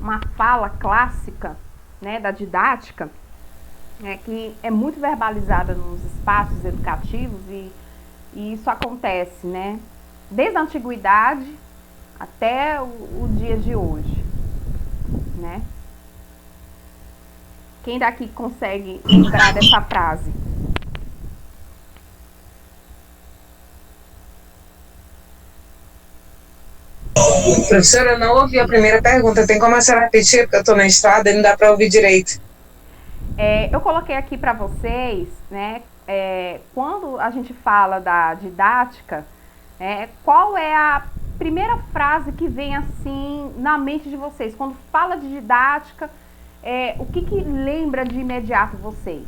uma fala clássica, né, da didática, né, que é muito verbalizada nos espaços educativos e isso acontece, né, desde a antiguidade até o dia de hoje, né? Quem daqui consegue lembrar dessa frase? Professora, eu não ouvi a primeira pergunta. Tem como a senhora repetir? Porque eu estou na estrada e não dá para ouvir direito. Eu coloquei aqui para vocês, né, quando a gente fala da didática, qual é a primeira frase que vem assim na mente de vocês? Quando fala de didática, o que lembra de imediato vocês,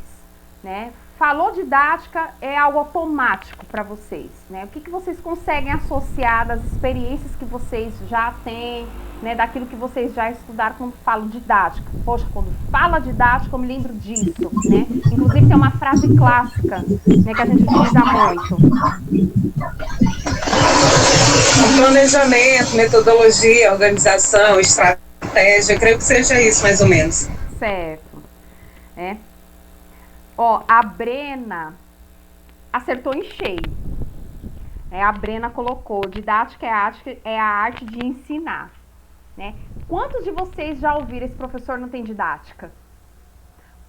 né? Falou didática, é algo automático para vocês, né? O que vocês conseguem associar das experiências que vocês já têm, né? Daquilo que vocês já estudaram quando falam didática. Poxa, quando fala didática, eu me lembro disso, né? Inclusive tem uma frase clássica, né, que a gente utiliza muito. Planejamento, metodologia, organização, estratégia, eu creio que seja isso, mais ou menos. Certo. Ó, a Brena acertou em cheio. A Brena colocou, didática é a arte de ensinar. Né? Quantos de vocês já ouviram esse professor não tem didática?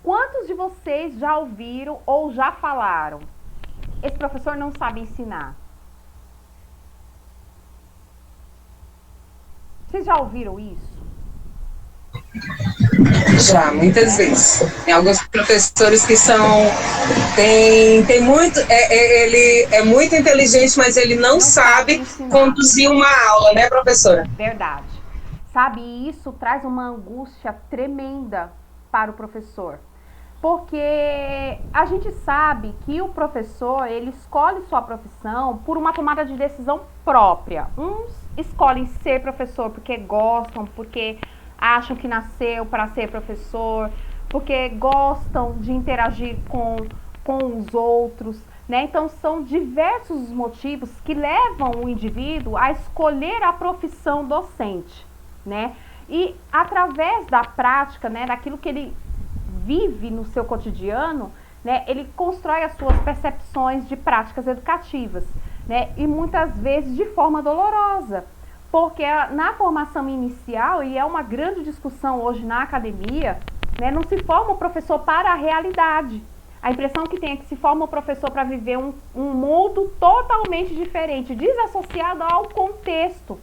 Quantos de vocês já ouviram ou já falaram? esse professor não sabe ensinar. Vocês já ouviram isso? Já, muitas vezes. Tem alguns professores que tem muito, ele é muito inteligente, mas ele não sabe conduzir uma aula, né, professora? Verdade. Sabe, e isso traz uma angústia tremenda para o professor. Porque a gente sabe que o professor, ele escolhe sua profissão por uma tomada de decisão própria. Uns escolhem ser professor porque gostam, porque acham que nasceu para ser professor, porque gostam de interagir com os outros, né? Então, são diversos os motivos que levam o indivíduo a escolher a profissão docente, né? E através da prática, né, daquilo que ele vive no seu cotidiano, né, ele constrói as suas percepções de práticas educativas, né? E muitas vezes de forma dolorosa. Porque na formação inicial, e é uma grande discussão hoje na academia, né, não se forma o professor para a realidade. A impressão que tem é que se forma o professor para viver um mundo totalmente diferente, desassociado ao contexto.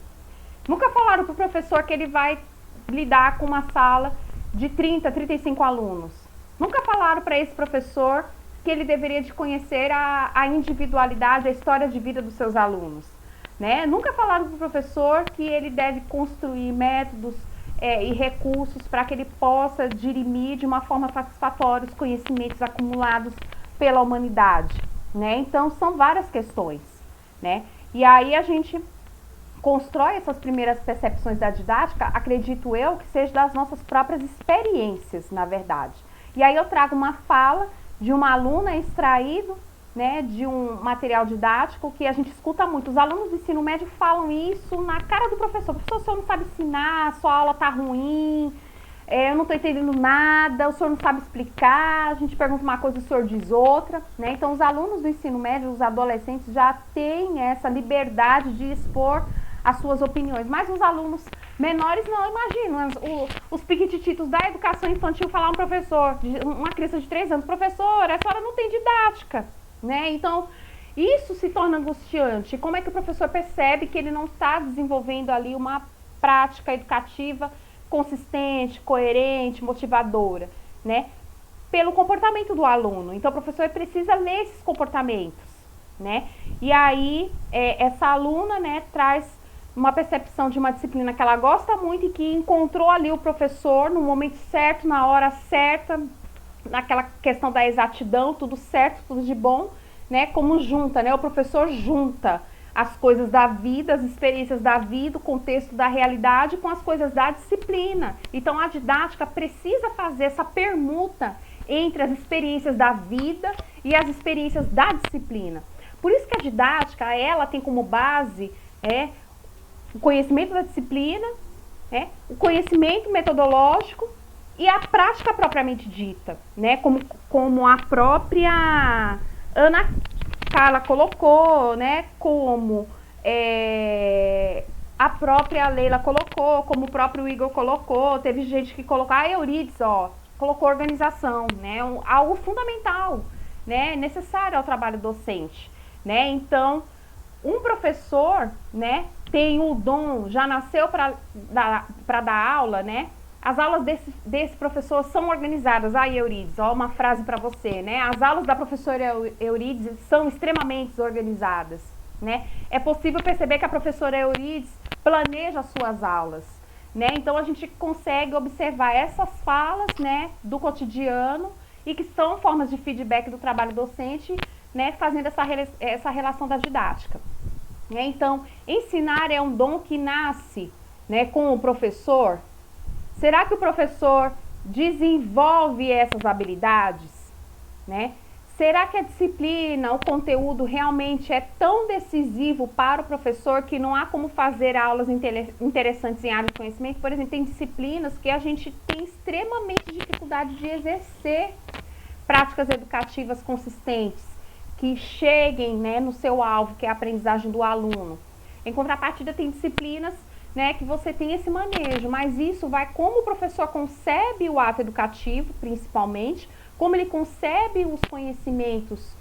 Nunca falaram para o professor que ele vai lidar com uma sala de 30, 35 alunos. Nunca falaram para esse professor que ele deveria de conhecer a individualidade, a história de vida dos seus alunos. Né? Nunca falaram para o professor que ele deve construir métodos e recursos para que ele possa dirimir de uma forma satisfatória os conhecimentos acumulados pela humanidade. Né? Então, são várias questões. Né? E aí a gente constrói essas primeiras percepções da didática, acredito eu, que seja das nossas próprias experiências, na verdade. E aí eu trago uma fala de uma aluna extraído, né, de um material didático que a gente escuta muito. Os alunos do ensino médio falam isso na cara do professor. Professor, o senhor não sabe ensinar, sua aula está ruim, eu não estou entendendo nada, o senhor não sabe explicar, a gente pergunta uma coisa, o senhor diz outra. Né? Então, os alunos do ensino médio, os adolescentes, já têm essa liberdade de expor as suas opiniões. Mas os alunos menores não, imagino. Os piquitititos da educação infantil falar um professor, uma criança de 3 anos, professor, essa hora não tem didática. Né? Então, isso se torna angustiante. Como é que o professor percebe que ele não está desenvolvendo ali uma prática educativa consistente, coerente, motivadora, né? Pelo comportamento do aluno. Então, o professor precisa ler esses comportamentos, né? E aí, essa aluna, né, traz uma percepção de uma disciplina que ela gosta muito e que encontrou ali o professor no momento certo, na hora certa, naquela questão da exatidão, tudo certo, tudo de bom, né? Como junta, né? O professor junta as coisas da vida, as experiências da vida, o contexto da realidade com as coisas da disciplina. Então, a didática precisa fazer essa permuta entre as experiências da vida e as experiências da disciplina. Por isso que a didática, ela tem como base o conhecimento da disciplina, o conhecimento metodológico e a prática propriamente dita, né? Como a própria Ana Carla colocou, né? Como a própria Leila colocou, como o próprio Igor colocou, teve gente que colocou, a Euridice, colocou organização, né? Algo fundamental, né? Necessário ao trabalho docente, né? Então, um professor, né, tem o dom, já nasceu para dar aula, né? As aulas desse professor são organizadas. Euridice, uma frase para você, né? As aulas da professora Euridice são extremamente organizadas, né? É possível perceber que a professora Euridice planeja as suas aulas, né? Então, a gente consegue observar essas falas, né, do cotidiano e que são formas de feedback do trabalho docente, né, fazendo essa relação da didática. Então, ensinar é um dom que nasce, né, com o professor. Será que o professor desenvolve essas habilidades, né? Será que a disciplina, o conteúdo realmente é tão decisivo para o professor que não há como fazer aulas interessantes em áreas de conhecimento? Por exemplo, tem disciplinas que a gente tem extremamente dificuldade de exercer práticas educativas consistentes, que cheguem, né, no seu alvo, que é a aprendizagem do aluno. Em contrapartida, tem disciplinas, né, que você tem esse manejo, mas isso vai como o professor concebe o ato educativo, principalmente, como ele concebe os conhecimentos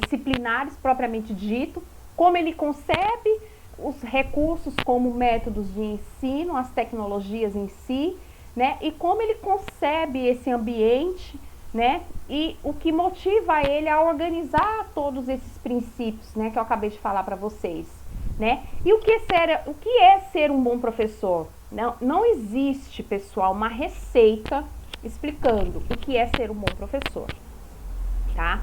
disciplinares propriamente dito, como ele concebe os recursos como métodos de ensino, as tecnologias em si, né, e como ele concebe esse ambiente, né, e o que motiva ele a organizar todos esses princípios, né, que eu acabei de falar para vocês, né? E o que é ser um bom professor? Não existe, pessoal, uma receita explicando o que é ser um bom professor, tá?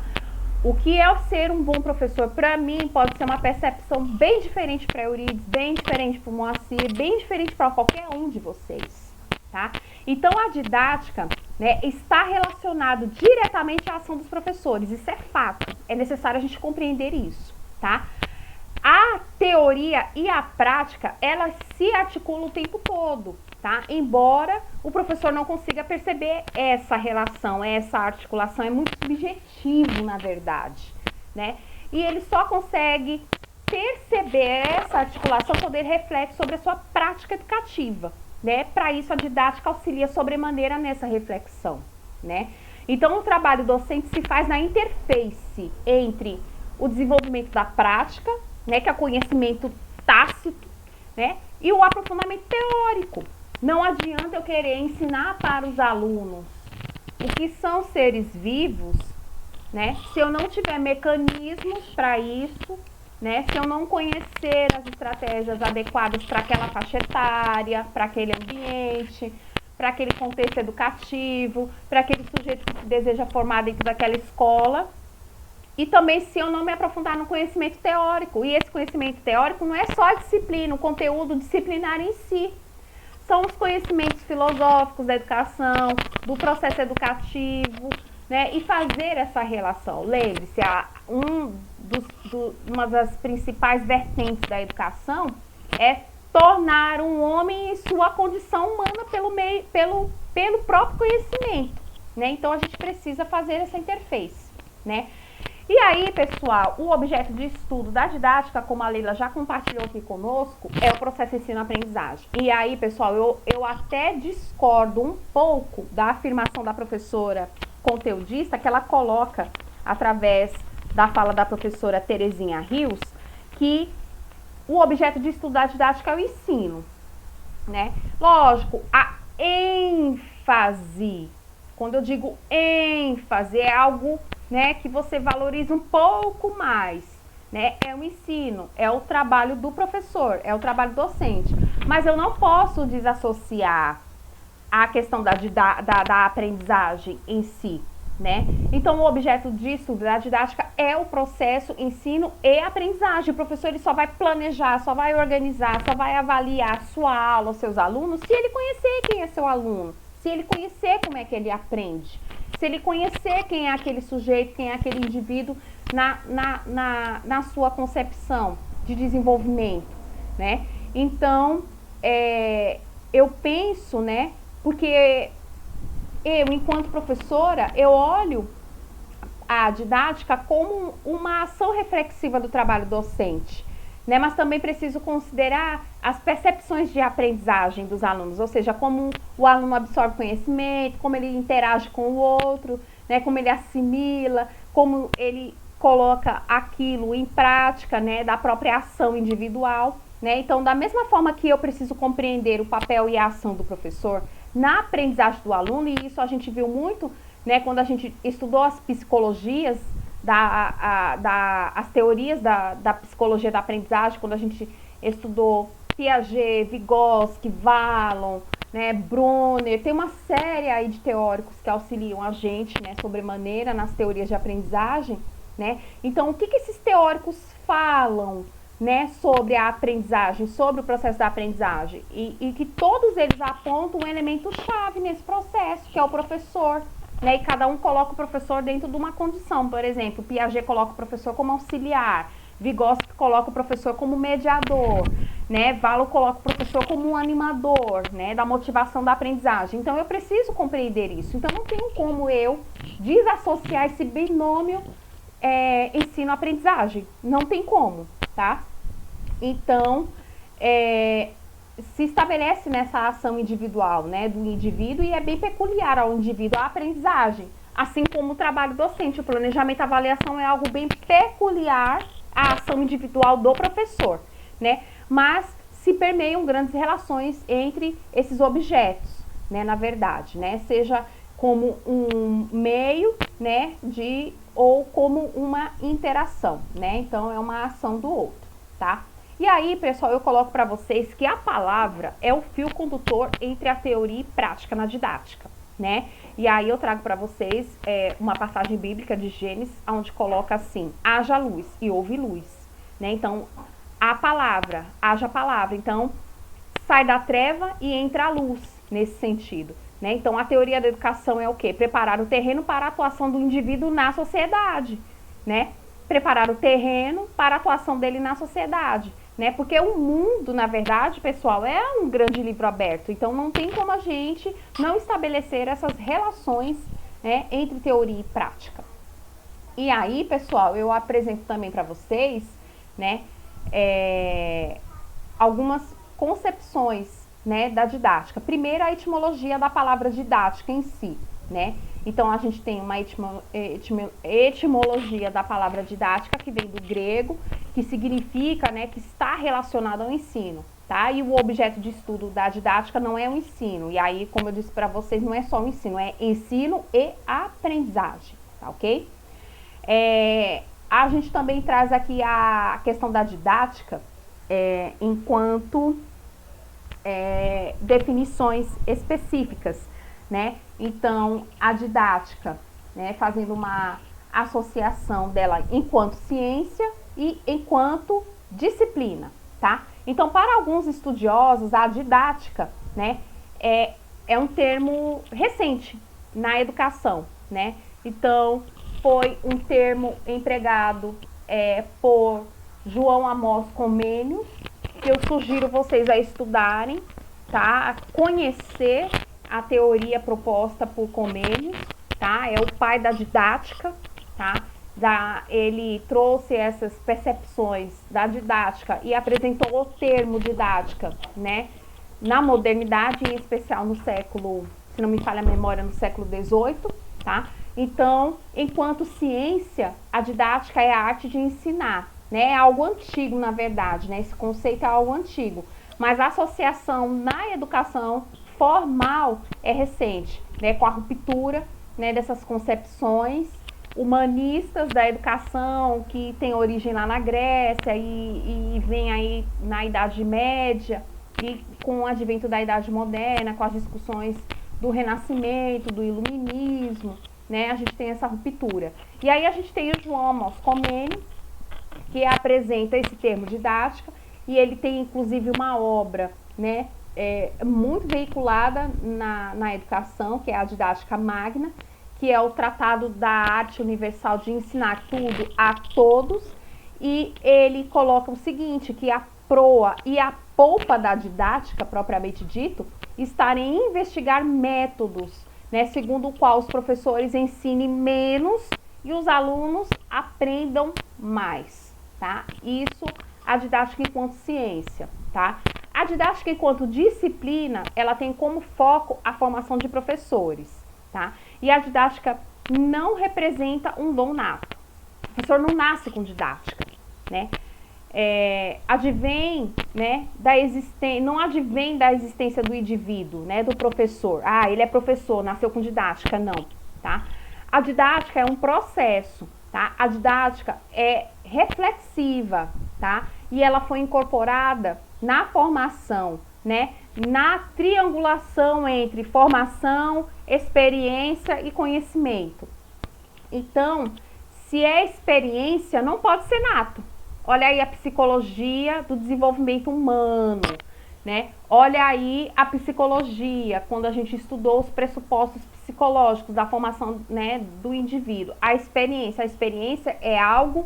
O que é ser um bom professor, para mim, pode ser uma percepção bem diferente para Eurides, bem diferente para o Moacir, bem diferente para qualquer um de vocês, tá? Então, a didática, né, está relacionado diretamente à ação dos professores, isso é fato, é necessário a gente compreender isso, tá? A teoria e a prática, elas se articulam o tempo todo, tá? Embora o professor não consiga perceber essa relação, essa articulação, é muito subjetivo, na verdade, né? E ele só consegue perceber essa articulação quando ele reflete sobre a sua prática educativa, né? Para isso, a didática auxilia sobremaneira nessa reflexão, né? Então, o trabalho docente se faz na interface entre o desenvolvimento da prática, né, que é o conhecimento tácito, né, e o aprofundamento teórico. Não adianta eu querer ensinar para os alunos o que são seres vivos, né, se eu não tiver mecanismos para isso, né, se eu não conhecer as estratégias adequadas para aquela faixa etária, para aquele ambiente, para aquele contexto educativo, para aquele sujeito que se deseja formar dentro daquela escola. E também se eu não me aprofundar no conhecimento teórico. E esse conhecimento teórico não é só a disciplina, o conteúdo disciplinar em si. São os conhecimentos filosóficos da educação, do processo educativo, né? E fazer essa relação. Lembre-se, uma das principais vertentes da educação é tornar um homem em sua condição humana pelo próprio conhecimento, né? Então, a gente precisa fazer essa interface, né? E aí, pessoal, o objeto de estudo da didática, como a Leila já compartilhou aqui conosco, é o processo ensino-aprendizagem. E aí, pessoal, eu até discordo um pouco da afirmação da professora conteudista, que ela coloca, através da fala da professora Terezinha Rios, que o objeto de estudo da didática é o ensino, né? Lógico, a ênfase, quando eu digo ênfase, é algo, né, que você valoriza um pouco mais, né? É o ensino, é o trabalho do professor, é o trabalho docente. Mas eu não posso desassociar a questão da aprendizagem em si, né? Então, o objeto de estudo da didática é o processo ensino e aprendizagem. O professor ele só vai planejar, só vai organizar, só vai avaliar a sua aula, os seus alunos, se ele conhecer quem é seu aluno, se ele conhecer como é que ele aprende, se ele conhecer quem é aquele sujeito, quem é aquele indivíduo na sua concepção de desenvolvimento, né? Então, eu penso, né, porque eu, enquanto professora, eu olho a didática como uma ação reflexiva do trabalho docente, né? Mas também preciso considerar as percepções de aprendizagem dos alunos, ou seja, como o aluno absorve conhecimento, como ele interage com o outro, né? Como ele assimila, como ele coloca aquilo em prática, né? Da própria ação individual, né? Então, da mesma forma que eu preciso compreender o papel e a ação do professor na aprendizagem do aluno, e isso a gente viu muito, né, quando a gente estudou as psicologias, as teorias da psicologia da aprendizagem, quando a gente estudou Piaget, Vygotsky, Vallon, né, Brunner, tem uma série aí de teóricos que auxiliam a gente, né, sobremaneira nas teorias de aprendizagem, né? Então, o que esses teóricos falam, né, sobre a aprendizagem, sobre o processo da aprendizagem, e que todos eles apontam um elemento chave nesse processo, que é o professor, né, e cada um coloca o professor dentro de uma condição. Por exemplo, Piaget coloca o professor como auxiliar, Vygotsky coloca o professor como mediador, né, Vallon coloca o professor como um animador, né, da motivação da aprendizagem. Então, eu preciso compreender isso. Então, não tenho como eu desassociar esse binômio ensino-aprendizagem. Não tem como, tá? Então, se estabelece nessa ação individual, né, do indivíduo, e é bem peculiar ao indivíduo a aprendizagem. assim como o trabalho docente. O planejamento e avaliação é algo bem peculiar à ação individual do professor, né? Mas se permeiam grandes relações entre esses objetos, né, na verdade, né? Seja como um meio, né, ou como uma interação, né? Então, é uma ação do outro, tá? E aí, pessoal, eu coloco para vocês que a palavra é o fio condutor entre a teoria e prática na didática, né? E aí eu trago para vocês uma passagem bíblica de Gênesis, onde coloca assim: haja luz e houve luz, né? Então, a palavra, haja palavra. Então, sai da treva e entra a luz, nesse sentido, né? Então, a teoria da educação é o quê? Preparar o terreno para a atuação do indivíduo na sociedade, né? Preparar o terreno para a atuação dele na sociedade, né? Porque o mundo, na verdade, pessoal, é um grande livro aberto. Então, não tem como a gente não estabelecer essas relações, né, entre teoria e prática. E aí, pessoal, eu apresento também para vocês, né, algumas concepções, né, da didática. Primeiro, a etimologia da palavra didática em si, né? Então, a gente tem uma etimologia da palavra didática, que vem do grego, que significa, né, que está relacionado ao ensino, tá? E o objeto de estudo da didática não é o ensino. E aí, como eu disse para vocês, não é só o ensino, é ensino e aprendizagem, tá ok? A gente também traz aqui a questão da didática enquanto definições específicas, né? Então, a didática, né, fazendo uma associação dela enquanto ciência e enquanto disciplina, tá? Então, para alguns estudiosos, a didática, né, é um termo recente na educação, né? Então, foi um termo empregado por João Amós Comênio, que eu sugiro vocês a estudarem, tá? A conhecer a teoria proposta por Comênio, tá? É o pai da didática, tá? Ele trouxe essas percepções da didática e apresentou o termo didática, né, na modernidade, em especial no século, se não me falha a memória, no século XVIII, tá? Então, enquanto ciência, a didática é a arte de ensinar, né? É algo antigo, na verdade, né? Esse conceito é algo antigo, mas a associação na educação formal é recente, né? Com a ruptura, né, dessas concepções humanistas da educação, que tem origem lá na Grécia e vem aí na Idade Média, e com o advento da Idade Moderna, com as discussões do Renascimento, do Iluminismo, né, a gente tem essa ruptura. E aí a gente tem o João Amós Comênio, que apresenta esse termo didática, e ele tem inclusive uma obra, né, muito veiculada na educação, que é a Didática Magna, que é o Tratado da Arte Universal de Ensinar Tudo a Todos, e ele coloca o seguinte, que a proa e a polpa da didática, propriamente dito, estarem em investigar métodos, né, segundo o qual os professores ensinem menos e os alunos aprendam mais, tá? Isso, a didática enquanto ciência, tá? A didática enquanto disciplina, ela tem como foco a formação de professores, tá? E a didática não representa um dom nato. O professor não nasce com didática, né? Advém, né, não advém da existência do indivíduo, né, do professor. Ah, ele é professor, nasceu com didática, não, tá? A didática é um processo, tá? A didática é reflexiva, tá? E ela foi incorporada na formação, né, na triangulação entre formação, experiência e conhecimento. Então, se é experiência, não pode ser nato. Olha aí a psicologia do desenvolvimento humano, né? Olha aí a psicologia, quando a gente estudou os pressupostos psicológicos da formação, né, do indivíduo. A experiência é algo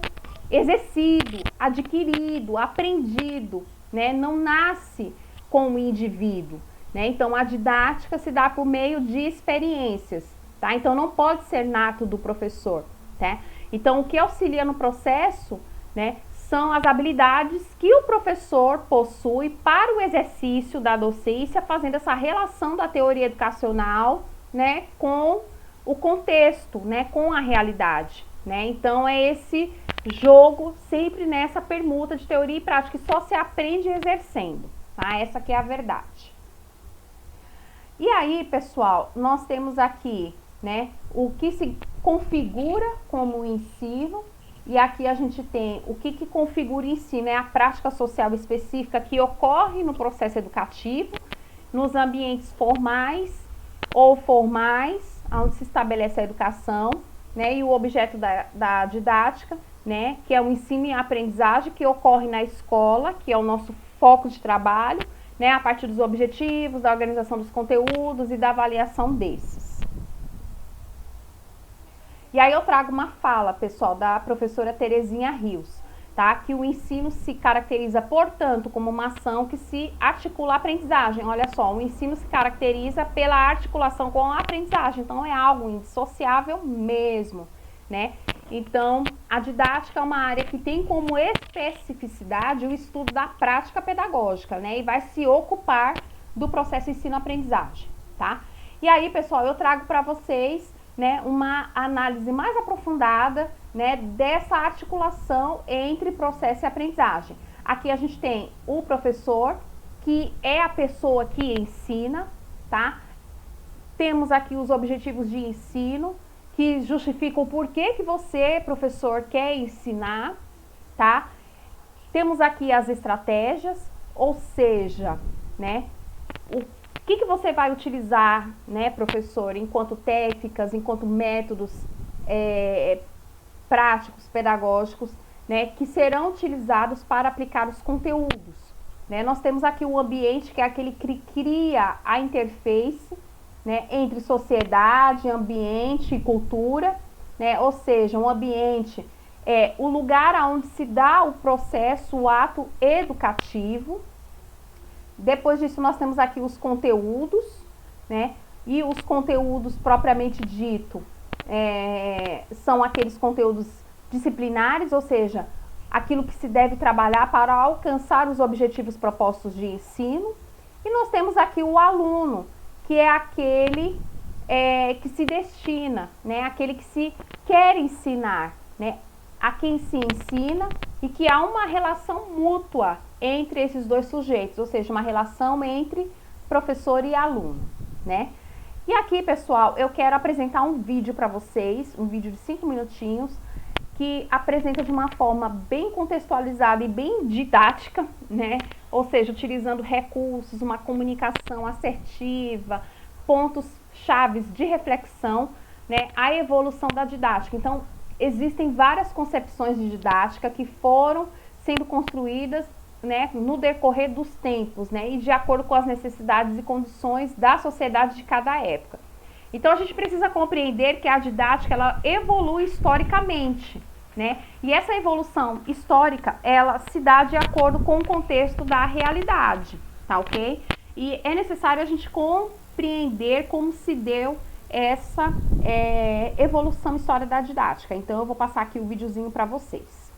exercido, adquirido, aprendido, né? Não nasce com o indivíduo, né? Então, a didática se dá por meio de experiências, tá? Então, não pode ser nato do professor, tá? Então, o que auxilia no processo, né, são as habilidades que o professor possui para o exercício da docência, fazendo essa relação da teoria educacional, né, com o contexto, né, com a realidade, né? Então é esse jogo sempre nessa permuta de teoria e prática, que só se aprende exercendo, tá? Essa aqui é a verdade. E aí, pessoal, nós temos aqui, né, o que se configura como ensino, e aqui a gente tem o que configura o ensino, é a prática social específica que ocorre no processo educativo, nos ambientes formais ou formais, onde se estabelece a educação, né, e o objeto da didática, né, que é o ensino e a aprendizagem que ocorre na escola, que é o nosso foco de trabalho, né, a partir dos objetivos, da organização dos conteúdos e da avaliação desses. E aí eu trago uma fala, pessoal, da professora Terezinha Rios, tá? Que o ensino se caracteriza, portanto, como uma ação que se articula a aprendizagem. Olha só, o ensino se caracteriza pela articulação com a aprendizagem, então é algo indissociável mesmo, né? Então, a didática é uma área que tem como especificidade o estudo da prática pedagógica, né? E vai se ocupar do processo ensino-aprendizagem, tá? E aí, pessoal, eu trago para vocês, né, uma análise mais aprofundada, né, dessa articulação entre processo e aprendizagem. Aqui a gente tem o professor, que é a pessoa que ensina, tá? Temos aqui os objetivos de ensino, que justificam o porquê que você, professor, quer ensinar, tá? Temos aqui as estratégias, ou seja, né, o que você vai utilizar, né, professor, enquanto técnicas, enquanto métodos práticos, pedagógicos, né, que serão utilizados para aplicar os conteúdos. Né? Nós temos aqui o ambiente, que é aquele que cria a interface, né, entre sociedade, ambiente e cultura, né? Ou seja, um ambiente é o lugar onde se dá o processo, o ato educativo. Depois disso, nós temos aqui os conteúdos, né? E os conteúdos propriamente dito são aqueles conteúdos disciplinares, ou seja, aquilo que se deve trabalhar para alcançar os objetivos propostos de ensino. E nós temos aqui o aluno, que é aquele que se destina, né? Aquele que se quer ensinar, né? A quem se ensina, e que há uma relação mútua entre esses dois sujeitos, ou seja, uma relação entre professor e aluno, né? E aqui, pessoal, eu quero apresentar um vídeo para vocês, um vídeo de 5 minutinhos, que apresenta de uma forma bem contextualizada e bem didática, né? Ou seja, utilizando recursos, uma comunicação assertiva, pontos chaves de reflexão, né? A evolução da didática. Então, existem várias concepções de didática que foram sendo construídas, né, no decorrer dos tempos, né, e de acordo com as necessidades e condições da sociedade de cada época. Então a gente precisa compreender que a didática, ela evolui historicamente, né? E essa evolução histórica, ela se dá de acordo com o contexto da realidade, tá ok? E é necessário a gente compreender como se deu essa evolução histórica da didática. Então eu vou passar aqui o videozinho para vocês.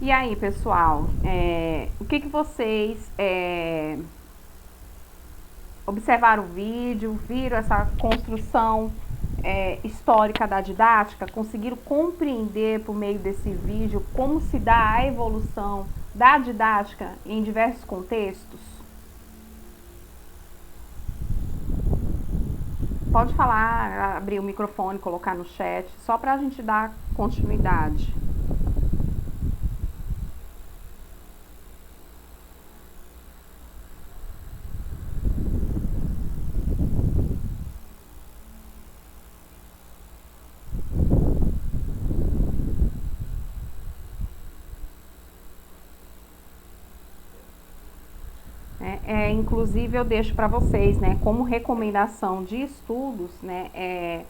E aí, pessoal, o que vocês observaram o vídeo, viram essa construção histórica da didática, conseguiram compreender por meio desse vídeo como se dá a evolução da didática em diversos contextos? Pode falar, abrir o microfone, colocar no chat, só para a gente dar continuidade. Inclusive eu deixo para vocês, né, como recomendação de estudos, né,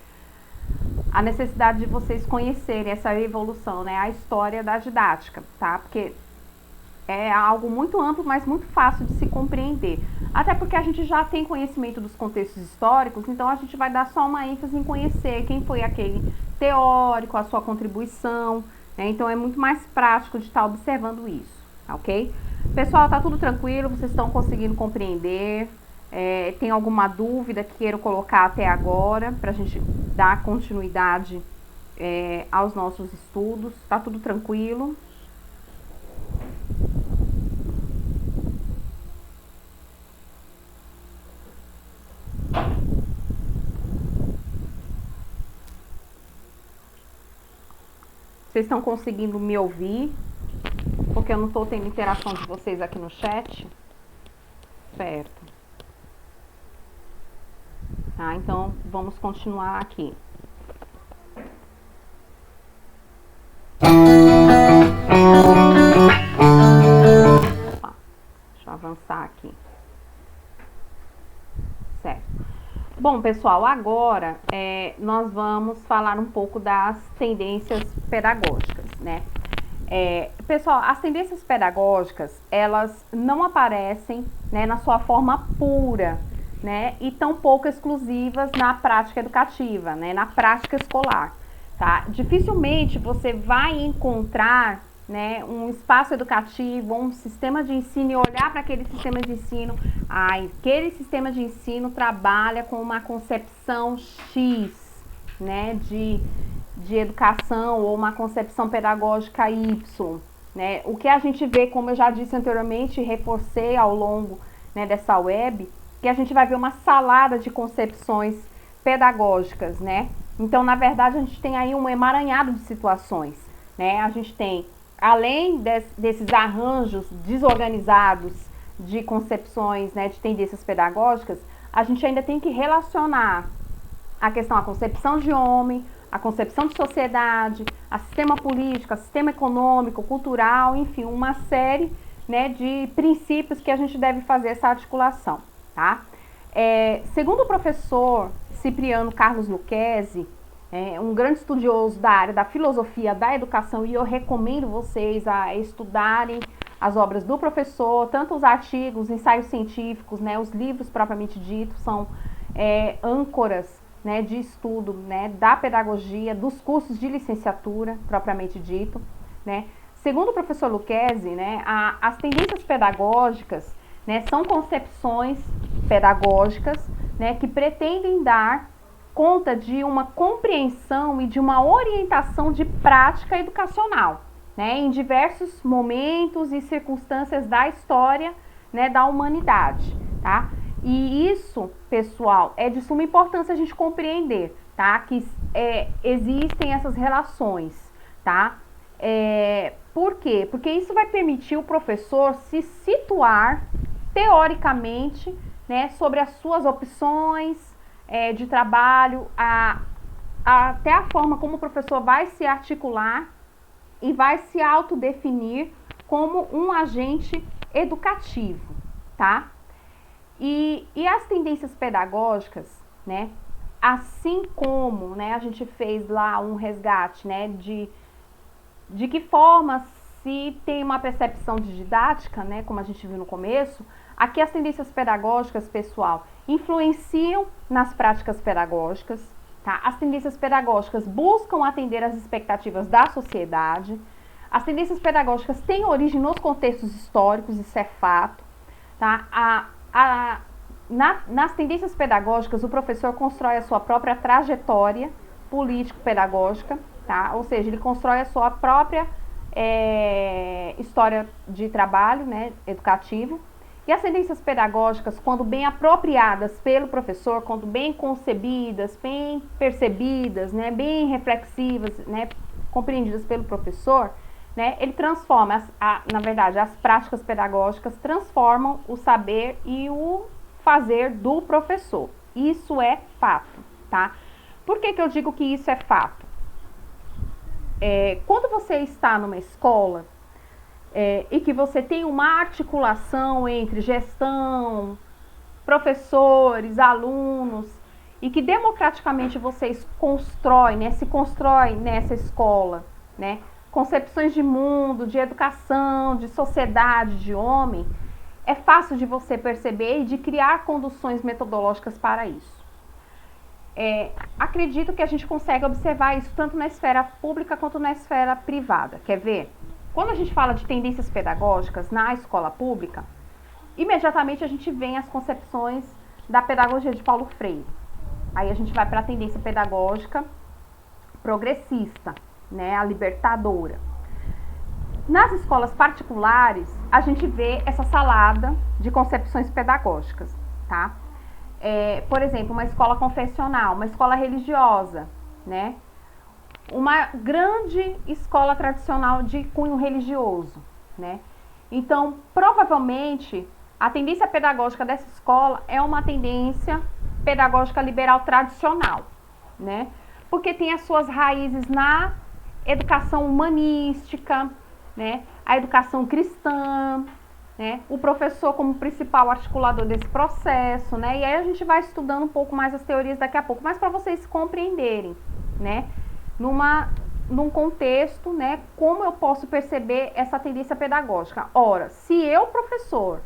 a necessidade de vocês conhecerem essa evolução, né, a história da didática, tá? Porque é algo muito amplo, mas muito fácil de se compreender. Até porque a gente já tem conhecimento dos contextos históricos, então a gente vai dar só uma ênfase em conhecer quem foi aquele teórico, a sua contribuição, né? Então é muito mais prático de estar observando isso, ok? Pessoal, tá tudo tranquilo? Vocês estão conseguindo compreender? Tem alguma dúvida que queiram colocar até agora, para a gente dar continuidade aos nossos estudos? Tá tudo tranquilo? Vocês estão conseguindo me ouvir? Porque eu não estou tendo interação de vocês aqui no chat. Certo. Tá, então vamos continuar aqui. Opa, deixa eu avançar aqui. Certo. Bom, pessoal, agora nós vamos falar um pouco das tendências pedagógicas, né? Pessoal, as tendências pedagógicas, elas não aparecem, né, na sua forma pura, né, e tampouco exclusivas na prática educativa, né, na prática escolar, tá? Dificilmente você vai encontrar, né, um espaço educativo, um sistema de ensino e olhar para aquele sistema de ensino, aquele sistema de ensino trabalha com uma concepção X, né, de educação ou uma concepção pedagógica Y, né? O que a gente vê, como eu já disse anteriormente, reforcei ao longo, né, dessa web, que a gente vai ver uma salada de concepções pedagógicas, né? Então, na verdade, a gente tem aí um emaranhado de situações, né? A gente tem, além desses arranjos desorganizados de concepções, né, de tendências pedagógicas, a gente ainda tem que relacionar a questão, a concepção de homem, a concepção de sociedade, a sistema político, a sistema econômico, cultural, enfim, uma série, né, de princípios que a gente deve fazer essa articulação, tá? Segundo o professor Cipriano Carlos Lucchesi, um grande estudioso da área da filosofia da educação, e eu recomendo vocês a estudarem as obras do professor, tanto os artigos, ensaios científicos, né, os livros propriamente ditos, são âncoras, né, de estudo, né, da pedagogia, dos cursos de licenciatura, propriamente dito, né. Segundo o professor Lucchesi, né, as tendências pedagógicas, né, são concepções pedagógicas, né, que pretendem dar conta de uma compreensão e de uma orientação de prática educacional, né, em diversos momentos e circunstâncias da história, né, da humanidade, tá? E isso, pessoal, é de suma importância a gente compreender, tá? Que existem essas relações, tá? Por quê? Porque isso vai permitir o professor se situar teoricamente, né, sobre as suas opções de trabalho, até a forma como o professor vai se articular e vai se autodefinir como um agente educativo, tá? E as tendências pedagógicas, né, assim como, né, a gente fez lá um resgate, né, de que forma se tem uma percepção de didática, né, como a gente viu no começo, aqui as tendências pedagógicas, pessoal, influenciam nas práticas pedagógicas, tá? As tendências pedagógicas buscam atender às expectativas da sociedade, As tendências pedagógicas têm origem nos contextos históricos, isso é fato, tá? Nas tendências pedagógicas, o professor constrói a sua própria trajetória político-pedagógica, tá? Ou seja, ele constrói a sua própria história de trabalho, né, educativo. E as tendências pedagógicas, quando bem apropriadas pelo professor, quando bem concebidas, bem percebidas, né, bem reflexivas, né, compreendidas pelo professor, né, ele transforma, na verdade, as práticas pedagógicas transformam o saber e o fazer do professor. Isso é fato, tá? Por que que eu digo que isso é fato? Quando você está numa escola e que você tem uma articulação entre gestão, professores, alunos, e que democraticamente vocês constroem, né, se constrói nessa escola, né, concepções de mundo, de educação, de sociedade, de homem, é fácil de você perceber e de criar conduções metodológicas para isso. Acredito que a gente consegue observar isso tanto na esfera pública quanto na esfera privada. Quer ver? Quando a gente fala de tendências pedagógicas na escola pública, imediatamente a gente vê as concepções da pedagogia de Paulo Freire. Aí a gente vai para a tendência pedagógica progressista, né, a libertadora. Nas escolas particulares, a gente vê essa salada de concepções pedagógicas, tá? Por exemplo, uma escola confessional, uma escola religiosa, né? Uma grande escola tradicional de cunho religioso, né? Então, provavelmente, a tendência pedagógica dessa escola é uma tendência pedagógica liberal tradicional, né? Porque tem as suas raízes na educação humanística, né? A educação cristã, né? O professor como principal articulador desse processo, né? E aí a gente vai estudando um pouco mais as teorias daqui a pouco, mas para vocês compreenderem, né? Num contexto, né? Como eu posso perceber essa tendência pedagógica? Ora, se eu, professor,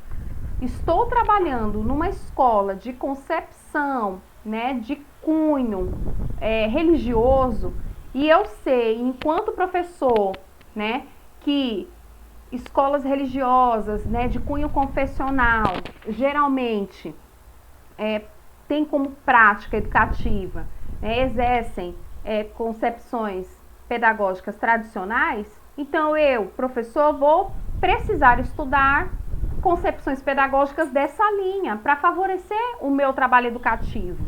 estou trabalhando numa escola de concepção, né? De cunho religioso, e eu sei, enquanto professor, né? Que escolas religiosas, né, de cunho confessional, geralmente têm como prática educativa, né, exercem concepções pedagógicas tradicionais, então eu, professor, vou precisar estudar concepções pedagógicas dessa linha para favorecer o meu trabalho educativo,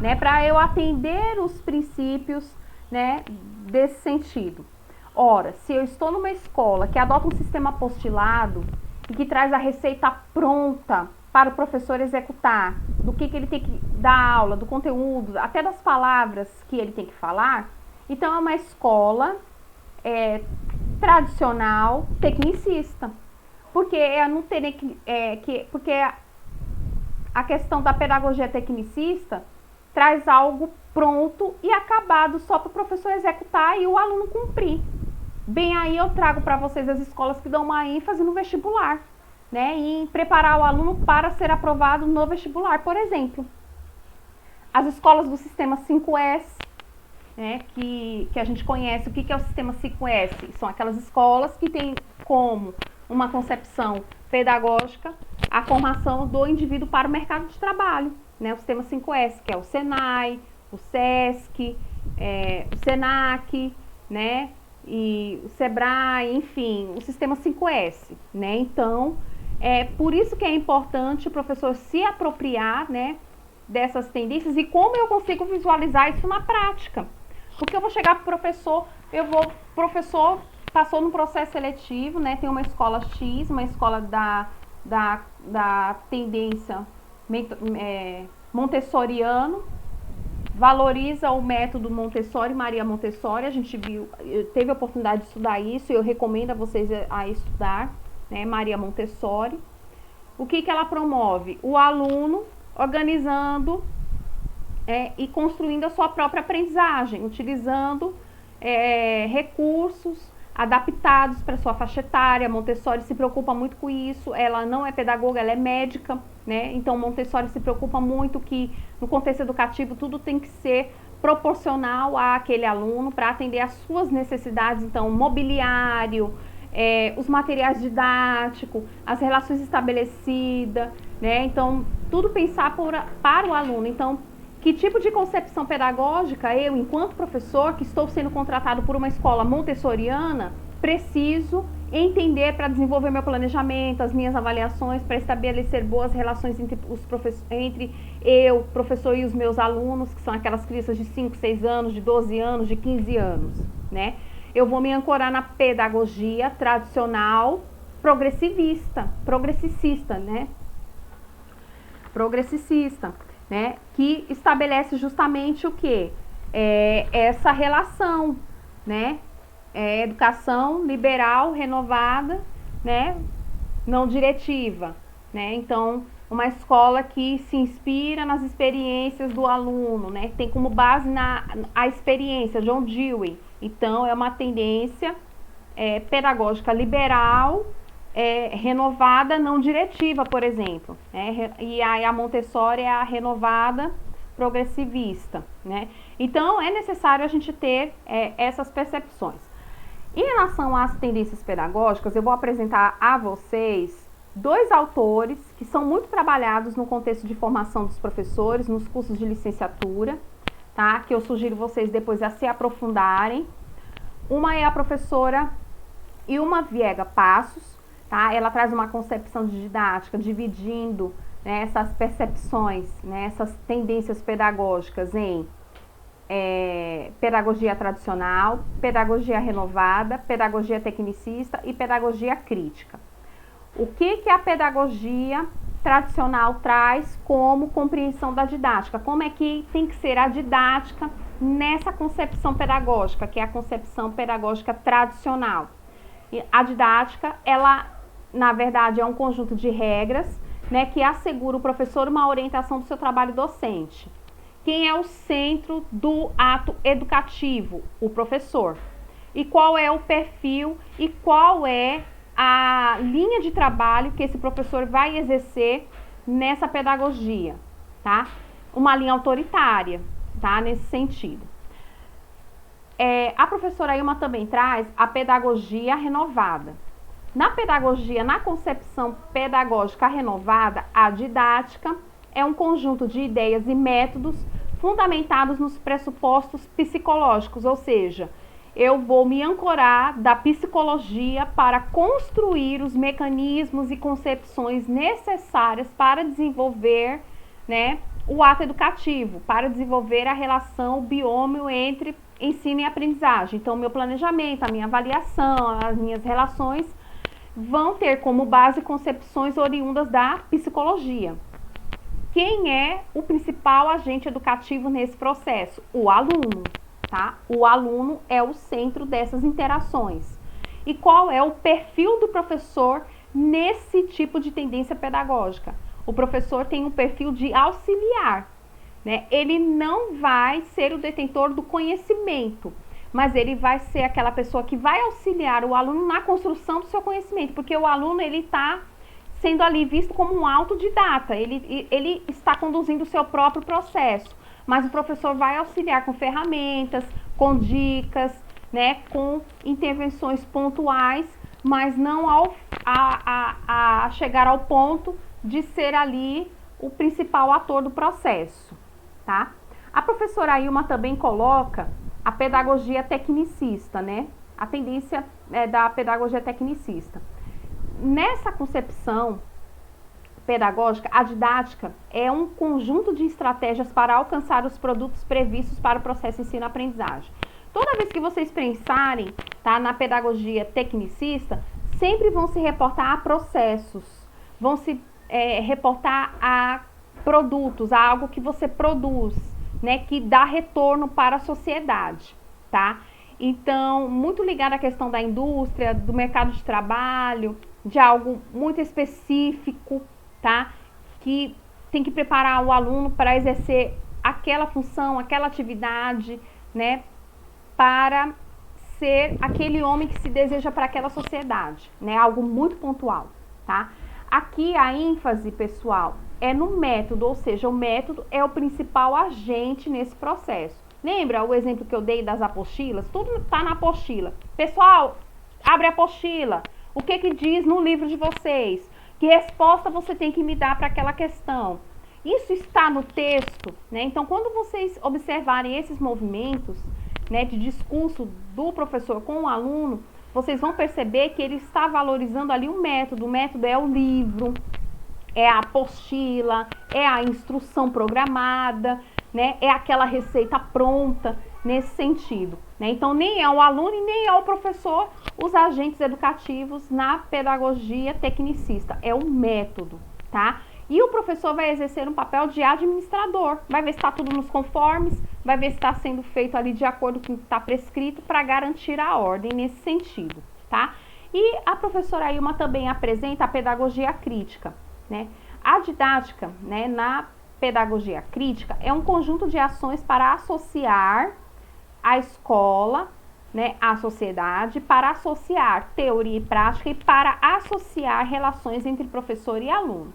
né, para eu atender os princípios, né, desse sentido. Ora, se eu estou numa escola que adota um sistema apostilado e que traz a receita pronta para o professor executar, do que ele tem que dar aula, do conteúdo, até das palavras que ele tem que falar, então é uma escola tradicional, tecnicista. Porque porque a questão da pedagogia tecnicista traz algo pronto e acabado só para o professor executar e o aluno cumprir. Bem, aí eu trago para vocês as escolas que dão uma ênfase no vestibular, né? E em preparar o aluno para ser aprovado no vestibular, por exemplo. As escolas do sistema 5S, né? Que a gente conhece. O que é o sistema 5S? São aquelas escolas que têm como uma concepção pedagógica a formação do indivíduo para o mercado de trabalho, né? O sistema 5S, que é o Senai, o SESC, o SENAC, né? E o SEBRAE, enfim, o sistema 5S, né? Então, por isso que é importante o professor se apropriar, né, dessas tendências e como eu consigo visualizar isso na prática. Porque eu vou chegar para o professor passou no processo seletivo, né? Tem uma escola X, uma escola da tendência montessoriano, valoriza o método Montessori, Maria Montessori, a gente teve a oportunidade de estudar isso, e eu recomendo a vocês a estudar, né, Maria Montessori. O que ela promove? O aluno organizando e construindo a sua própria aprendizagem, utilizando recursos adaptados para sua faixa etária. Montessori se preocupa muito com isso, ela não é pedagoga, ela é médica, né? Então Montessori se preocupa muito que no contexto educativo tudo tem que ser proporcional àquele aluno para atender às suas necessidades, então, mobiliário, os materiais didáticos, as relações estabelecidas, né? Então, tudo pensar para o aluno. Então, que tipo de concepção pedagógica eu, enquanto professor, que estou sendo contratado por uma escola montessoriana, preciso entender para desenvolver meu planejamento, as minhas avaliações, para estabelecer boas relações entre eu, professor, e os meus alunos, que são aquelas crianças de 5, 6 anos, de 12 anos, de 15 anos, né? Eu vou me ancorar na pedagogia tradicional progressicista, né? Que estabelece justamente o quê? Essa relação, né? Educação liberal, renovada, né? Não diretiva, né? Então, uma escola que se inspira nas experiências do aluno, né? Tem como base a experiência, John Dewey. Então, é uma tendência pedagógica liberal, renovada, não diretiva, por exemplo. E aí a Montessori é a renovada progressivista, né? Então, é necessário a gente ter essas percepções. Em relação às tendências pedagógicas, eu vou apresentar a vocês 2 autores que são muito trabalhados no contexto de formação dos professores, nos cursos de licenciatura, tá? Que eu sugiro vocês depois a se aprofundarem. Uma é a professora Ilma Viega Passos, tá? Ela traz uma concepção de didática dividindo, né, essas percepções, né, essas tendências pedagógicas em pedagogia tradicional, pedagogia renovada, pedagogia tecnicista e pedagogia crítica. O que a pedagogia tradicional traz como compreensão da didática? Como é que tem que ser a didática nessa concepção pedagógica, que é a concepção pedagógica tradicional? E a didática, ela, na verdade, é um conjunto de regras, né, que assegura o professor uma orientação do seu trabalho docente. Quem é o centro do ato educativo? O professor. E qual é o perfil e qual é a linha de trabalho que esse professor vai exercer nessa pedagogia, tá? Uma linha autoritária, tá? Nesse sentido. A professora Ilma também traz a pedagogia renovada. Na pedagogia, na concepção pedagógica renovada, a didática é um conjunto de ideias e métodos fundamentados nos pressupostos psicológicos, ou seja, eu vou me ancorar da psicologia para construir os mecanismos e concepções necessárias para desenvolver, né, o ato educativo, para desenvolver a relação, o biômio entre ensino e aprendizagem. Então, meu planejamento, a minha avaliação, as minhas relações vão ter como base concepções oriundas da psicologia. Quem é o principal agente educativo nesse processo? O aluno, tá? O aluno é o centro dessas interações. E qual é o perfil do professor nesse tipo de tendência pedagógica? O professor tem um perfil de auxiliar, né? Ele não vai ser o detentor do conhecimento, mas ele vai ser aquela pessoa que vai auxiliar o aluno na construção do seu conhecimento, porque o aluno, ele está sendo ali visto como um autodidata, ele está conduzindo o seu próprio processo, mas o professor vai auxiliar com ferramentas, com dicas, né, com intervenções pontuais, mas não a chegar ao ponto de ser ali o principal ator do processo, tá? A professora Ilma também coloca a pedagogia tecnicista, né? A tendência da pedagogia tecnicista. Nessa concepção pedagógica, a didática é um conjunto de estratégias para alcançar os produtos previstos para o processo ensino-aprendizagem. Toda vez que vocês pensarem, tá, na pedagogia tecnicista, sempre vão se reportar a processos, vão se reportar a produtos, a algo que você produz, né, que dá retorno para a sociedade, tá? Então, muito ligado à questão da indústria, do mercado de trabalho, de algo muito específico, tá? Que tem que preparar o aluno para exercer aquela função, aquela atividade, né? Para ser aquele homem que se deseja para aquela sociedade, né? Algo muito pontual, tá? Aqui a ênfase, pessoal, é no método, ou seja, o método é o principal agente nesse processo. Lembra o exemplo que eu dei das apostilas? Tudo está na apostila. Pessoal, abre a apostila. O que diz no livro de vocês? Que resposta você tem que me dar para aquela questão? Isso está no texto, né? Então, quando vocês observarem esses movimentos, né, de discurso do professor com o aluno, vocês vão perceber que ele está valorizando ali o método. O método é o livro, é a apostila, é a instrução programada, né? É aquela receita pronta nesse sentido, né? Então, nem é o aluno e nem é o professor os agentes educativos na pedagogia tecnicista, é o método, tá? E o professor vai exercer um papel de administrador, vai ver se está tudo nos conformes, vai ver se está sendo feito ali de acordo com o que está prescrito para garantir a ordem nesse sentido, tá? E a professora Ilma também apresenta a pedagogia crítica, né? A didática, né, na pedagogia crítica é um conjunto de ações para associar a escola, né, à sociedade, para associar teoria e prática e para associar relações entre professor e aluno.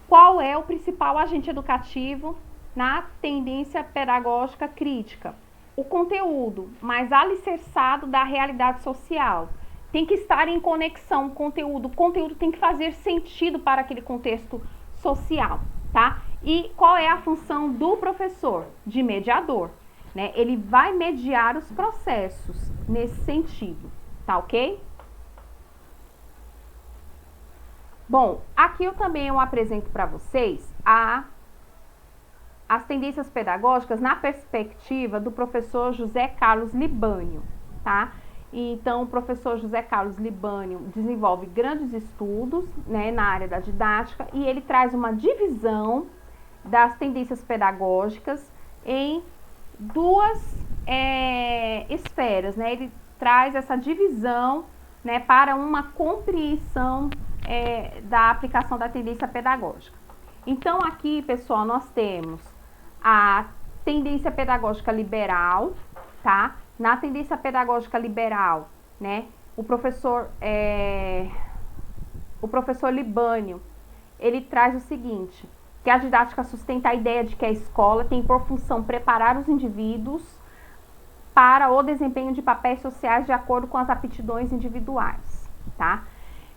Qual é o principal agente educativo na tendência pedagógica crítica? O conteúdo, mais alicerçado da realidade social. Tem que estar em conexão o conteúdo tem que fazer sentido para aquele contexto social, tá? E qual é a função do professor? De mediador, né? Ele vai mediar os processos nesse sentido, tá ok? Bom, aqui eu também apresento para vocês as tendências pedagógicas na perspectiva do professor José Carlos Libânio, tá? Então, o professor José Carlos Libânio desenvolve grandes estudos, né, na área da didática e ele traz uma divisão das tendências pedagógicas em duas esferas, né? Ele traz essa divisão, né, para uma compreensão da aplicação da tendência pedagógica. Então, aqui, pessoal, nós temos a tendência pedagógica liberal, tá? Na tendência pedagógica liberal, né, o professor Libânio, ele traz o seguinte, que a didática sustenta a ideia de que a escola tem por função preparar os indivíduos para o desempenho de papéis sociais de acordo com as aptidões individuais, tá?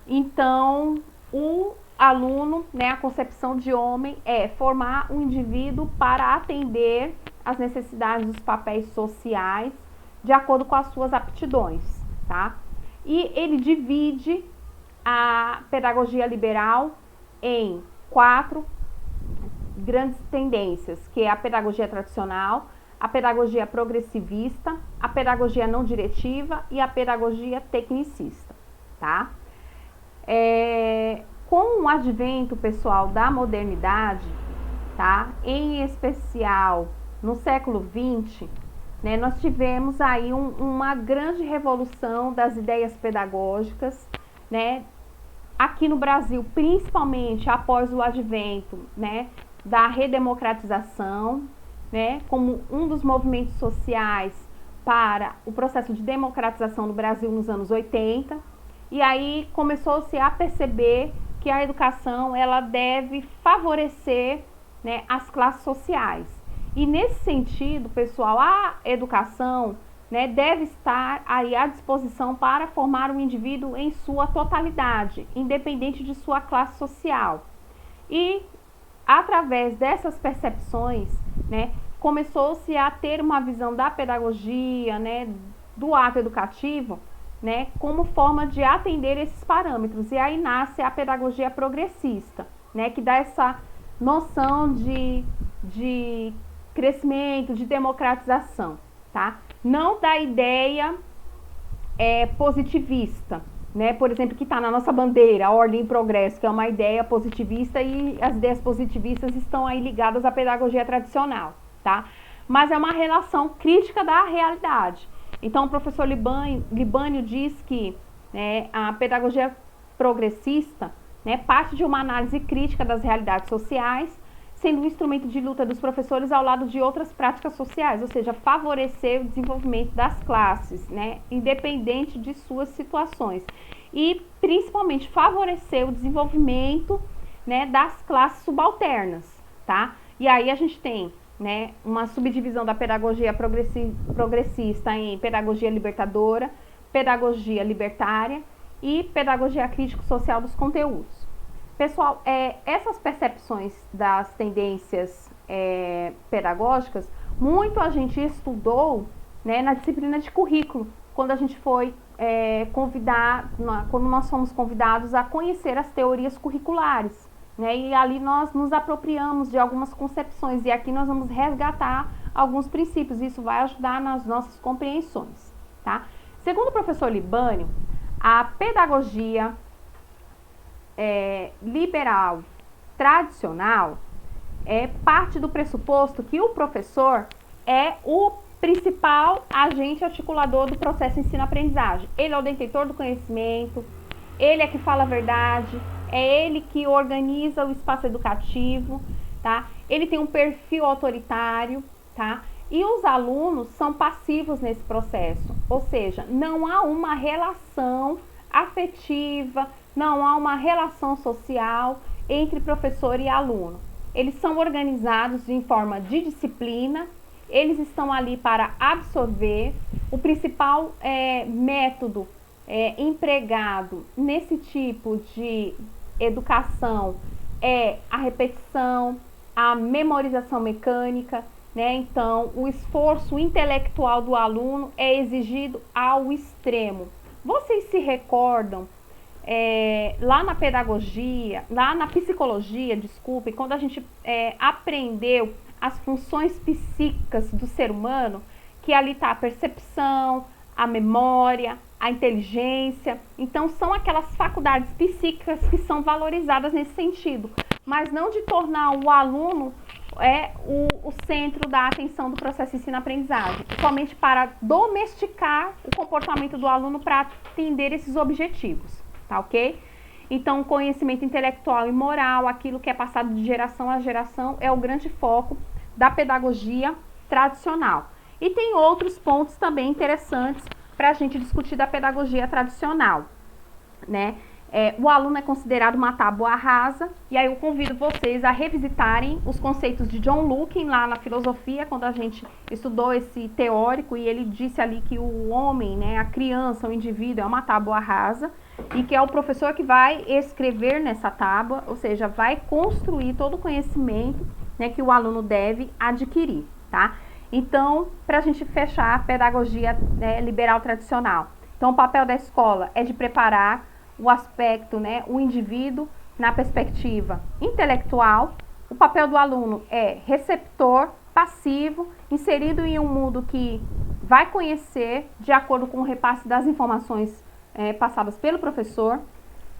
Então, o aluno, né, a concepção de homem é formar um indivíduo para atender às necessidades dos papéis sociais de acordo com as suas aptidões, tá? E ele divide a pedagogia liberal em 4 grandes tendências, que é a pedagogia tradicional, a pedagogia progressivista, a pedagogia não diretiva e a pedagogia tecnicista, tá? Com o advento, pessoal, da modernidade, tá? Em especial no século XX, né, nós tivemos aí uma grande revolução das ideias pedagógicas, né? Aqui no Brasil, principalmente após o advento, né, da redemocratização, né, como um dos movimentos sociais para o processo de democratização no Brasil nos anos 80. E aí começou-se a perceber que a educação ela deve favorecer, né, as classes sociais. E nesse sentido, pessoal, a educação, né, deve estar aí à disposição para formar o indivíduo em sua totalidade, independente de sua classe social. E através dessas percepções, né, começou-se a ter uma visão da pedagogia, né, do ato educativo, né, como forma de atender esses parâmetros. E aí nasce a pedagogia progressista, né, que dá essa noção de crescimento, de democratização, tá? Não da ideia positivista, né? Por exemplo, que está na nossa bandeira, a ordem e progresso, que é uma ideia positivista, e as ideias positivistas estão aí ligadas à pedagogia tradicional, tá? Mas é uma relação crítica da realidade. Então, o professor Libânio diz que, né, a pedagogia progressista, né, parte de uma análise crítica das realidades sociais, sendo um instrumento de luta dos professores ao lado de outras práticas sociais, ou seja, favorecer o desenvolvimento das classes, né, independente de suas situações. E, principalmente, favorecer o desenvolvimento, né, das classes subalternas, tá? E aí a gente tem, né, uma subdivisão da pedagogia progressista em pedagogia libertadora, pedagogia libertária e pedagogia crítico-social dos conteúdos. Pessoal, essas percepções das tendências pedagógicas, muito a gente estudou, né, na disciplina de currículo, quando a gente foi quando nós fomos convidados a conhecer as teorias curriculares, né, e ali nós nos apropriamos de algumas concepções, e aqui nós vamos resgatar alguns princípios, isso vai ajudar nas nossas compreensões, tá? Segundo o professor Libânio, a pedagogia liberal tradicional parte do pressuposto que o professor é o principal agente articulador do processo ensino-aprendizagem. Ele é o detentor do conhecimento, ele é que fala a verdade, é ele que organiza o espaço educativo, tá? Ele tem um perfil autoritário, tá? E os alunos são passivos nesse processo, ou seja, não há uma relação afetiva, não há uma relação social entre professor e aluno. Eles são organizados em forma de disciplina, eles estão ali para absorver. O principal método empregado nesse tipo de educação é a repetição, a memorização mecânica, né? Então, o esforço intelectual do aluno é exigido ao extremo. Vocês se recordam, lá na pedagogia, lá na psicologia, desculpe, quando a gente aprendeu as funções psíquicas do ser humano, que ali está a percepção, a memória, a inteligência. Então, são aquelas faculdades psíquicas que são valorizadas nesse sentido, mas não de tornar o aluno o centro da atenção do processo de ensino-aprendizagem, somente para domesticar o comportamento do aluno para atender esses objetivos, tá ok? Então, o conhecimento intelectual e moral, aquilo que é passado de geração a geração, é o grande foco da pedagogia tradicional. E tem outros pontos também interessantes para a gente discutir da pedagogia tradicional, né? O aluno é considerado uma tábua rasa, e aí eu convido vocês a revisitarem os conceitos de John Luke lá na filosofia, quando a gente estudou esse teórico, e ele disse ali que o homem, né, a criança, o indivíduo é uma tábua rasa, e que é o professor que vai escrever nessa tábua, ou seja, vai construir todo o conhecimento, né, que o aluno deve adquirir, tá? Então, para a gente fechar a pedagogia, né, liberal tradicional. Então, o papel da escola é de preparar o aspecto, né, o indivíduo na perspectiva intelectual. O papel do aluno é receptor, passivo, inserido em um mundo que vai conhecer de acordo com o repasse das informações passadas pelo professor.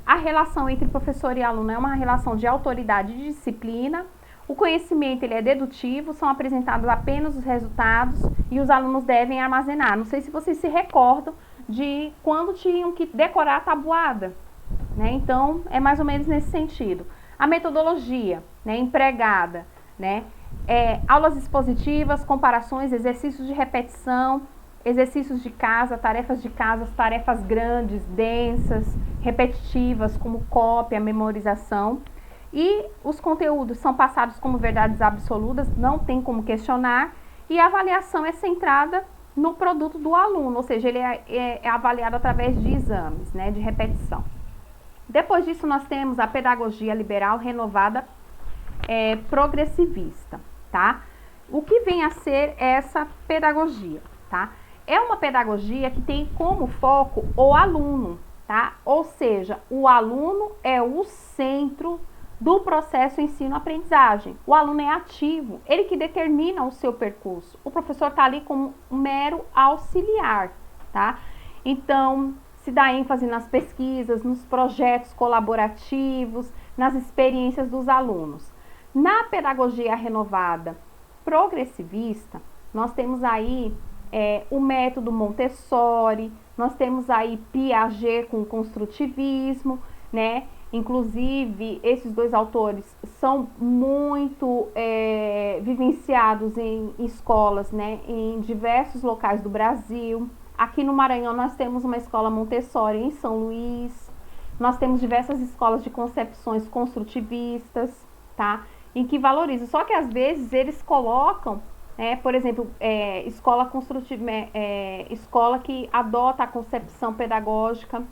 A relação entre professor e aluno é uma relação de autoridade e de disciplina. O conhecimento ele é dedutivo, são apresentados apenas os resultados e os alunos devem armazenar. Não sei se vocês se recordam de quando tinham que decorar a tabuada, né? Então, é mais ou menos nesse sentido. A metodologia, né, empregada, né, aulas expositivas, comparações, exercícios de repetição, exercícios de casa, tarefas grandes, densas, repetitivas, como cópia, memorização. E os conteúdos são passados como verdades absolutas, não tem como questionar, e a avaliação é centrada no produto do aluno, ou seja, ele é avaliado através de exames, né, de repetição. Depois disso, nós temos a pedagogia liberal renovada progressivista, tá? O que vem a ser essa pedagogia, tá? É uma pedagogia que tem como foco o aluno, tá? Ou seja, o aluno é o centro do processo ensino-aprendizagem. O aluno é ativo, ele que determina o seu percurso. O professor está ali como um mero auxiliar, tá? Então, se dá ênfase nas pesquisas, nos projetos colaborativos, nas experiências dos alunos. Na pedagogia renovada progressivista, nós temos aí o método Montessori, nós temos aí Piaget com o construtivismo, né? Inclusive, esses dois autores são muito vivenciados em escolas, né, em diversos locais do Brasil. Aqui no Maranhão nós temos uma escola Montessori em São Luís. Nós temos diversas escolas de concepções construtivistas, tá? em que valoriza. Só que às vezes eles colocam, por exemplo, escola construtiva, escola que adota a concepção pedagógica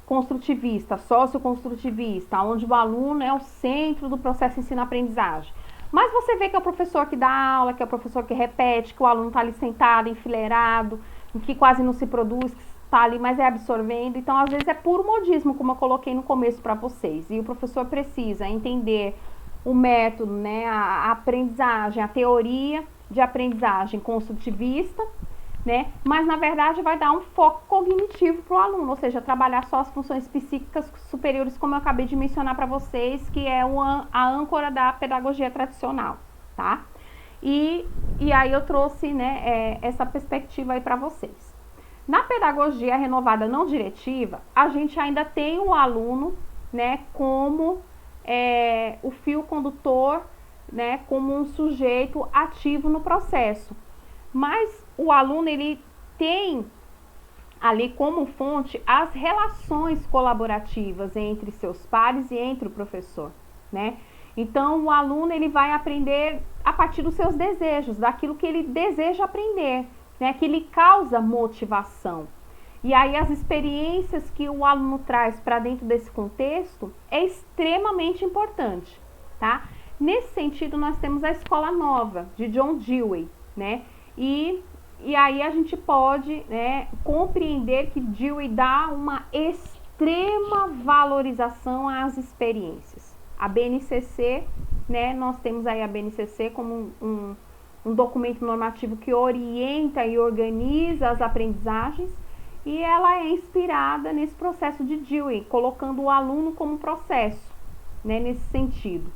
construtivista, socioconstrutivista, onde o aluno é o centro do processo ensino-aprendizagem. Mas você vê que é o professor que dá aula, que é o professor que repete, que o aluno está ali sentado, enfileirado, que quase não se produz, que está ali, mas é absorvendo. Então, às vezes é puro modismo, como eu coloquei no começo para vocês. E o professor precisa entender o método, né, a aprendizagem, a teoria de aprendizagem construtivista, né? Mas na verdade vai dar um foco cognitivo para o aluno, ou seja, trabalhar só as funções psíquicas superiores, como eu acabei de mencionar para vocês, que é a âncora da pedagogia tradicional, tá? E aí eu trouxe, né, essa perspectiva aí para vocês. Na pedagogia renovada não diretiva, a gente ainda tem o aluno, né, como o fio condutor, né, como um sujeito ativo no processo. Mas o aluno, ele tem ali como fonte as relações colaborativas entre seus pares e entre o professor, né? Então, o aluno, ele vai aprender a partir dos seus desejos, daquilo que ele deseja aprender, né? Que lhe causa motivação. E aí, as experiências que o aluno traz para dentro desse contexto é extremamente importante, tá? Nesse sentido, nós temos a Escola Nova, de John Dewey, né? E aí a gente pode, né, compreender que Dewey dá uma extrema valorização às experiências. A BNCC, né, nós temos aí a BNCC como um documento normativo que orienta e organiza as aprendizagens, e ela é inspirada nesse processo de Dewey, colocando o aluno como processo, né, nesse sentido,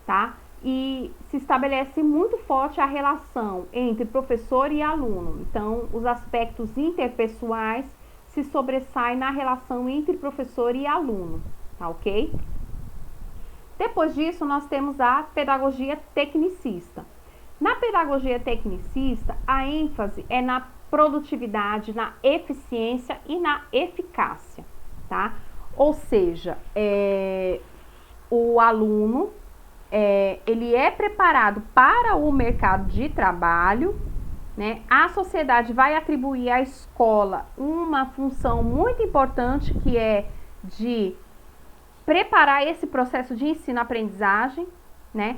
tá? E se estabelece muito forte a relação entre professor e aluno. Então, os aspectos interpessoais se sobressaem na relação entre professor e aluno, tá ok? Depois disso, nós temos a pedagogia tecnicista. Na pedagogia tecnicista, a ênfase é na produtividade, na eficiência e na eficácia, tá? Ou seja, o aluno ele é preparado para o mercado de trabalho, né? A sociedade vai atribuir à escola uma função muito importante, que é de preparar esse processo de ensino-aprendizagem, né?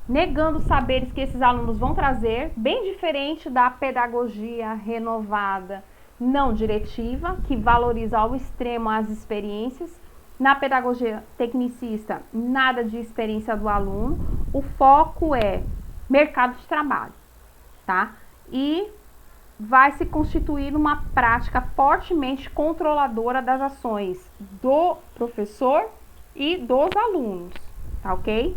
Negando saberes que esses alunos vão trazer, bem diferente da pedagogia renovada não diretiva, que valoriza ao extremo as experiências. Na pedagogia tecnicista, nada de experiência do aluno, o foco é mercado de trabalho, tá? E vai se constituir uma prática fortemente controladora das ações do professor e dos alunos, tá ok?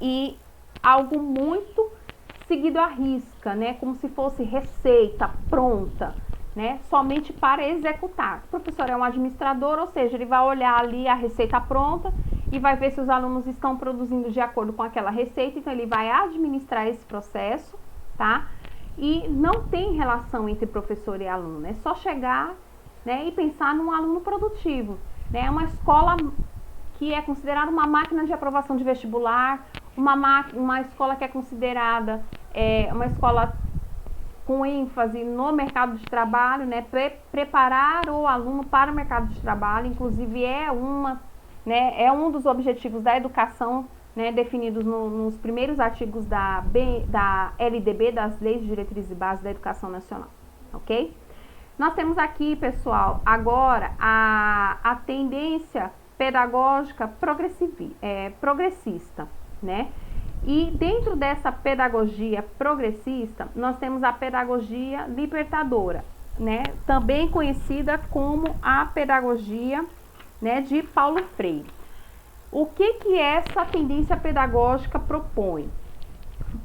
E algo muito seguido à risca, né? Como se fosse receita pronta, né, somente para executar. O professor é um administrador, ou seja, ele vai olhar ali a receita pronta e vai ver se os alunos estão produzindo de acordo com aquela receita, então ele vai administrar esse processo, tá? E não tem relação entre professor e aluno, é só chegar, né, e pensar num aluno produtivo, né? Uma escola que é considerada uma máquina de aprovação de vestibular, uma escola que é considerada uma escola com ênfase no mercado de trabalho, né, preparar o aluno para o mercado de trabalho, inclusive é um dos objetivos da educação, né, definidos nos primeiros artigos da LDB, das Leis de Diretrizes e Bases da Educação Nacional, ok? Nós temos aqui, pessoal, agora a tendência pedagógica progressista, né? E dentro dessa pedagogia progressista, nós temos a pedagogia libertadora, né? Também conhecida como a pedagogia, né, de Paulo Freire. O que essa tendência pedagógica propõe?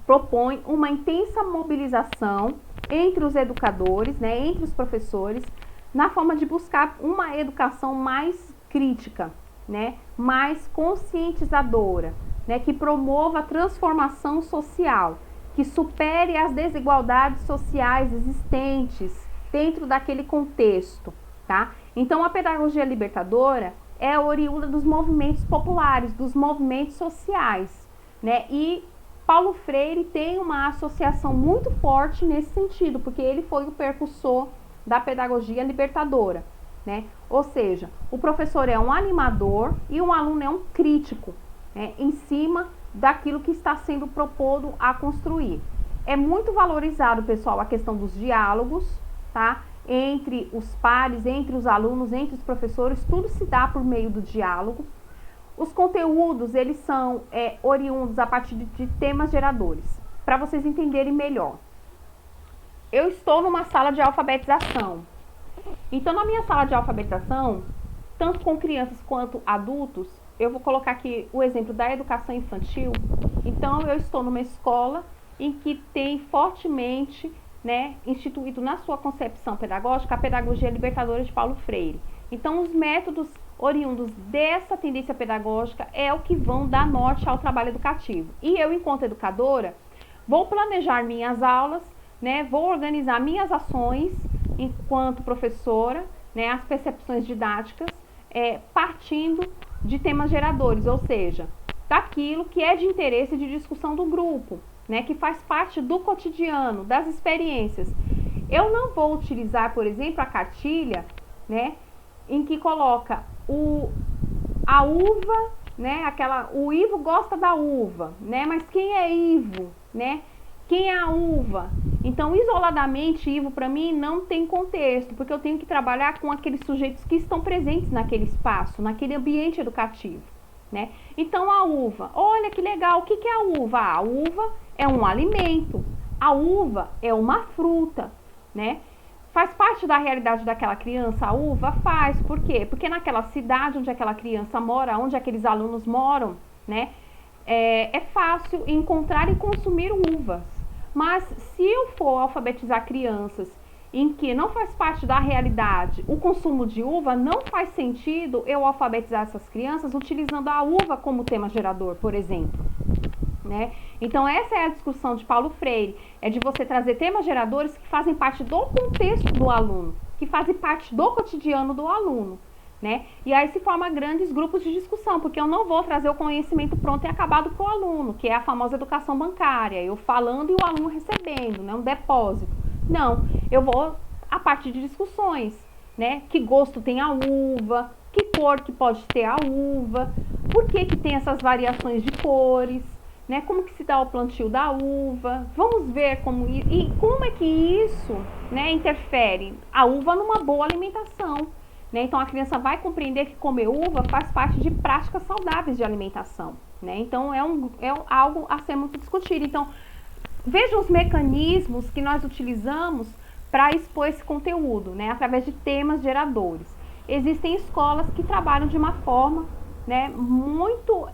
Propõe uma intensa mobilização entre os educadores, né, entre os professores, na forma de buscar uma educação mais crítica, né, mais conscientizadora, né, que promova a transformação social, que supere as desigualdades sociais existentes dentro daquele contexto, tá? Então, a pedagogia libertadora, é oriunda dos movimentos populares, dos movimentos sociais, né? E Paulo Freire tem uma associação muito forte nesse sentido, porque ele foi o precursor da pedagogia libertadora, né? Ou seja, o professor é um animador e o aluno é um crítico, né, em cima daquilo que está sendo proposto a construir. É muito valorizado, pessoal, a questão dos diálogos, tá? Entre os pares, entre os alunos, entre os professores, tudo se dá por meio do diálogo. Os conteúdos, eles são oriundos a partir de temas geradores. Para vocês entenderem melhor, eu estou numa sala de alfabetização. Então, na minha sala de alfabetização, tanto com crianças quanto adultos, eu vou colocar aqui o exemplo da educação infantil. Então, eu estou numa escola em que tem fortemente, né, instituído na sua concepção pedagógica a pedagogia libertadora de Paulo Freire. Então, os métodos oriundos dessa tendência pedagógica é o que vão dar norte ao trabalho educativo. E eu, enquanto educadora, vou planejar minhas aulas, né, vou organizar minhas ações enquanto professora, né, as percepções didáticas, partindo de temas geradores, ou seja, daquilo que é de interesse de discussão do grupo, né, que faz parte do cotidiano, das experiências. Eu não vou utilizar, por exemplo, a cartilha, né, em que coloca a uva, né, o Ivo gosta da uva, né, mas quem é Ivo, né? Quem é a uva? Então, isoladamente, Ivo, para mim, não tem contexto, porque eu tenho que trabalhar com aqueles sujeitos que estão presentes naquele espaço, naquele ambiente educativo, né? Então, a uva, olha que legal, o que é a uva? A uva é um alimento, a uva é uma fruta, né? Faz parte da realidade daquela criança, a uva? Faz, por quê? Porque naquela cidade onde aquela criança mora, onde aqueles alunos moram, né? É fácil encontrar e consumir uvas. Mas se eu for alfabetizar crianças em que não faz parte da realidade o consumo de uva, não faz sentido eu alfabetizar essas crianças utilizando a uva como tema gerador, por exemplo, né? Então essa é a discussão de Paulo Freire, é de você trazer temas geradores que fazem parte do contexto do aluno, que fazem parte do cotidiano do aluno, né? E aí se forma grandes grupos de discussão, porque eu não vou trazer o conhecimento pronto e acabado para o aluno, que é a famosa educação bancária, eu falando e o aluno recebendo, né? Um depósito. Não, eu vou a partir de discussões, né? Que gosto tem a uva, que cor que pode ter a uva, por que tem essas variações de cores, né? Como que se dá o plantio da uva, vamos ver como é que isso, né, interfere a uva numa boa alimentação. Então, a criança vai compreender que comer uva faz parte de práticas saudáveis de alimentação, né? Então, é algo a ser muito discutido. Então, vejam os mecanismos que nós utilizamos para expor esse conteúdo, né? Através de temas geradores. Existem escolas que trabalham de uma forma, né, muito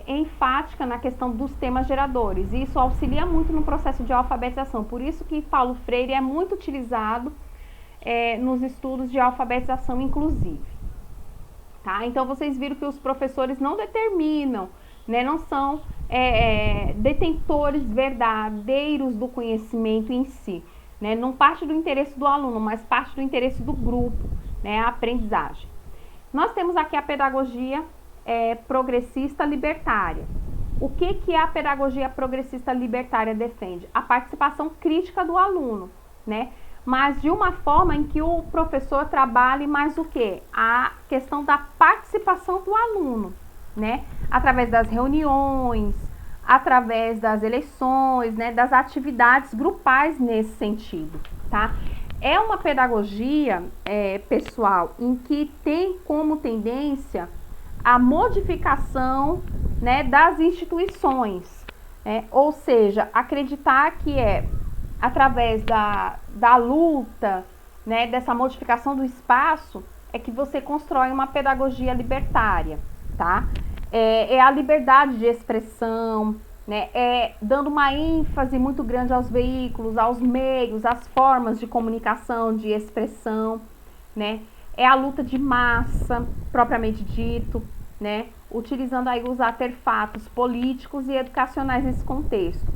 enfática na questão dos temas geradores. E isso auxilia muito no processo de alfabetização. Por isso que Paulo Freire é muito utilizado nos estudos de alfabetização inclusive, tá? Então, vocês viram que os professores não determinam, né, não são detentores verdadeiros do conhecimento em si, né? Não parte do interesse do aluno, mas parte do interesse do grupo, né, a aprendizagem. Nós temos aqui a pedagogia progressista libertária. O que a pedagogia progressista libertária defende? A participação crítica do aluno, né? Mas de uma forma em que o professor trabalhe mais o quê? A questão da participação do aluno, né? Através das reuniões, através das eleições, né? Das atividades grupais nesse sentido, tá? É uma pedagogia, pessoal, em que tem como tendência a modificação, né, das instituições, ou seja, acreditar que através da luta, né, dessa modificação do espaço, é que você constrói uma pedagogia libertária, tá? É a liberdade de expressão, né, dando uma ênfase muito grande aos veículos, aos meios, às formas de comunicação, de expressão, né? É a luta de massa, propriamente dito, né? Utilizando aí os artefatos políticos e educacionais nesse contexto.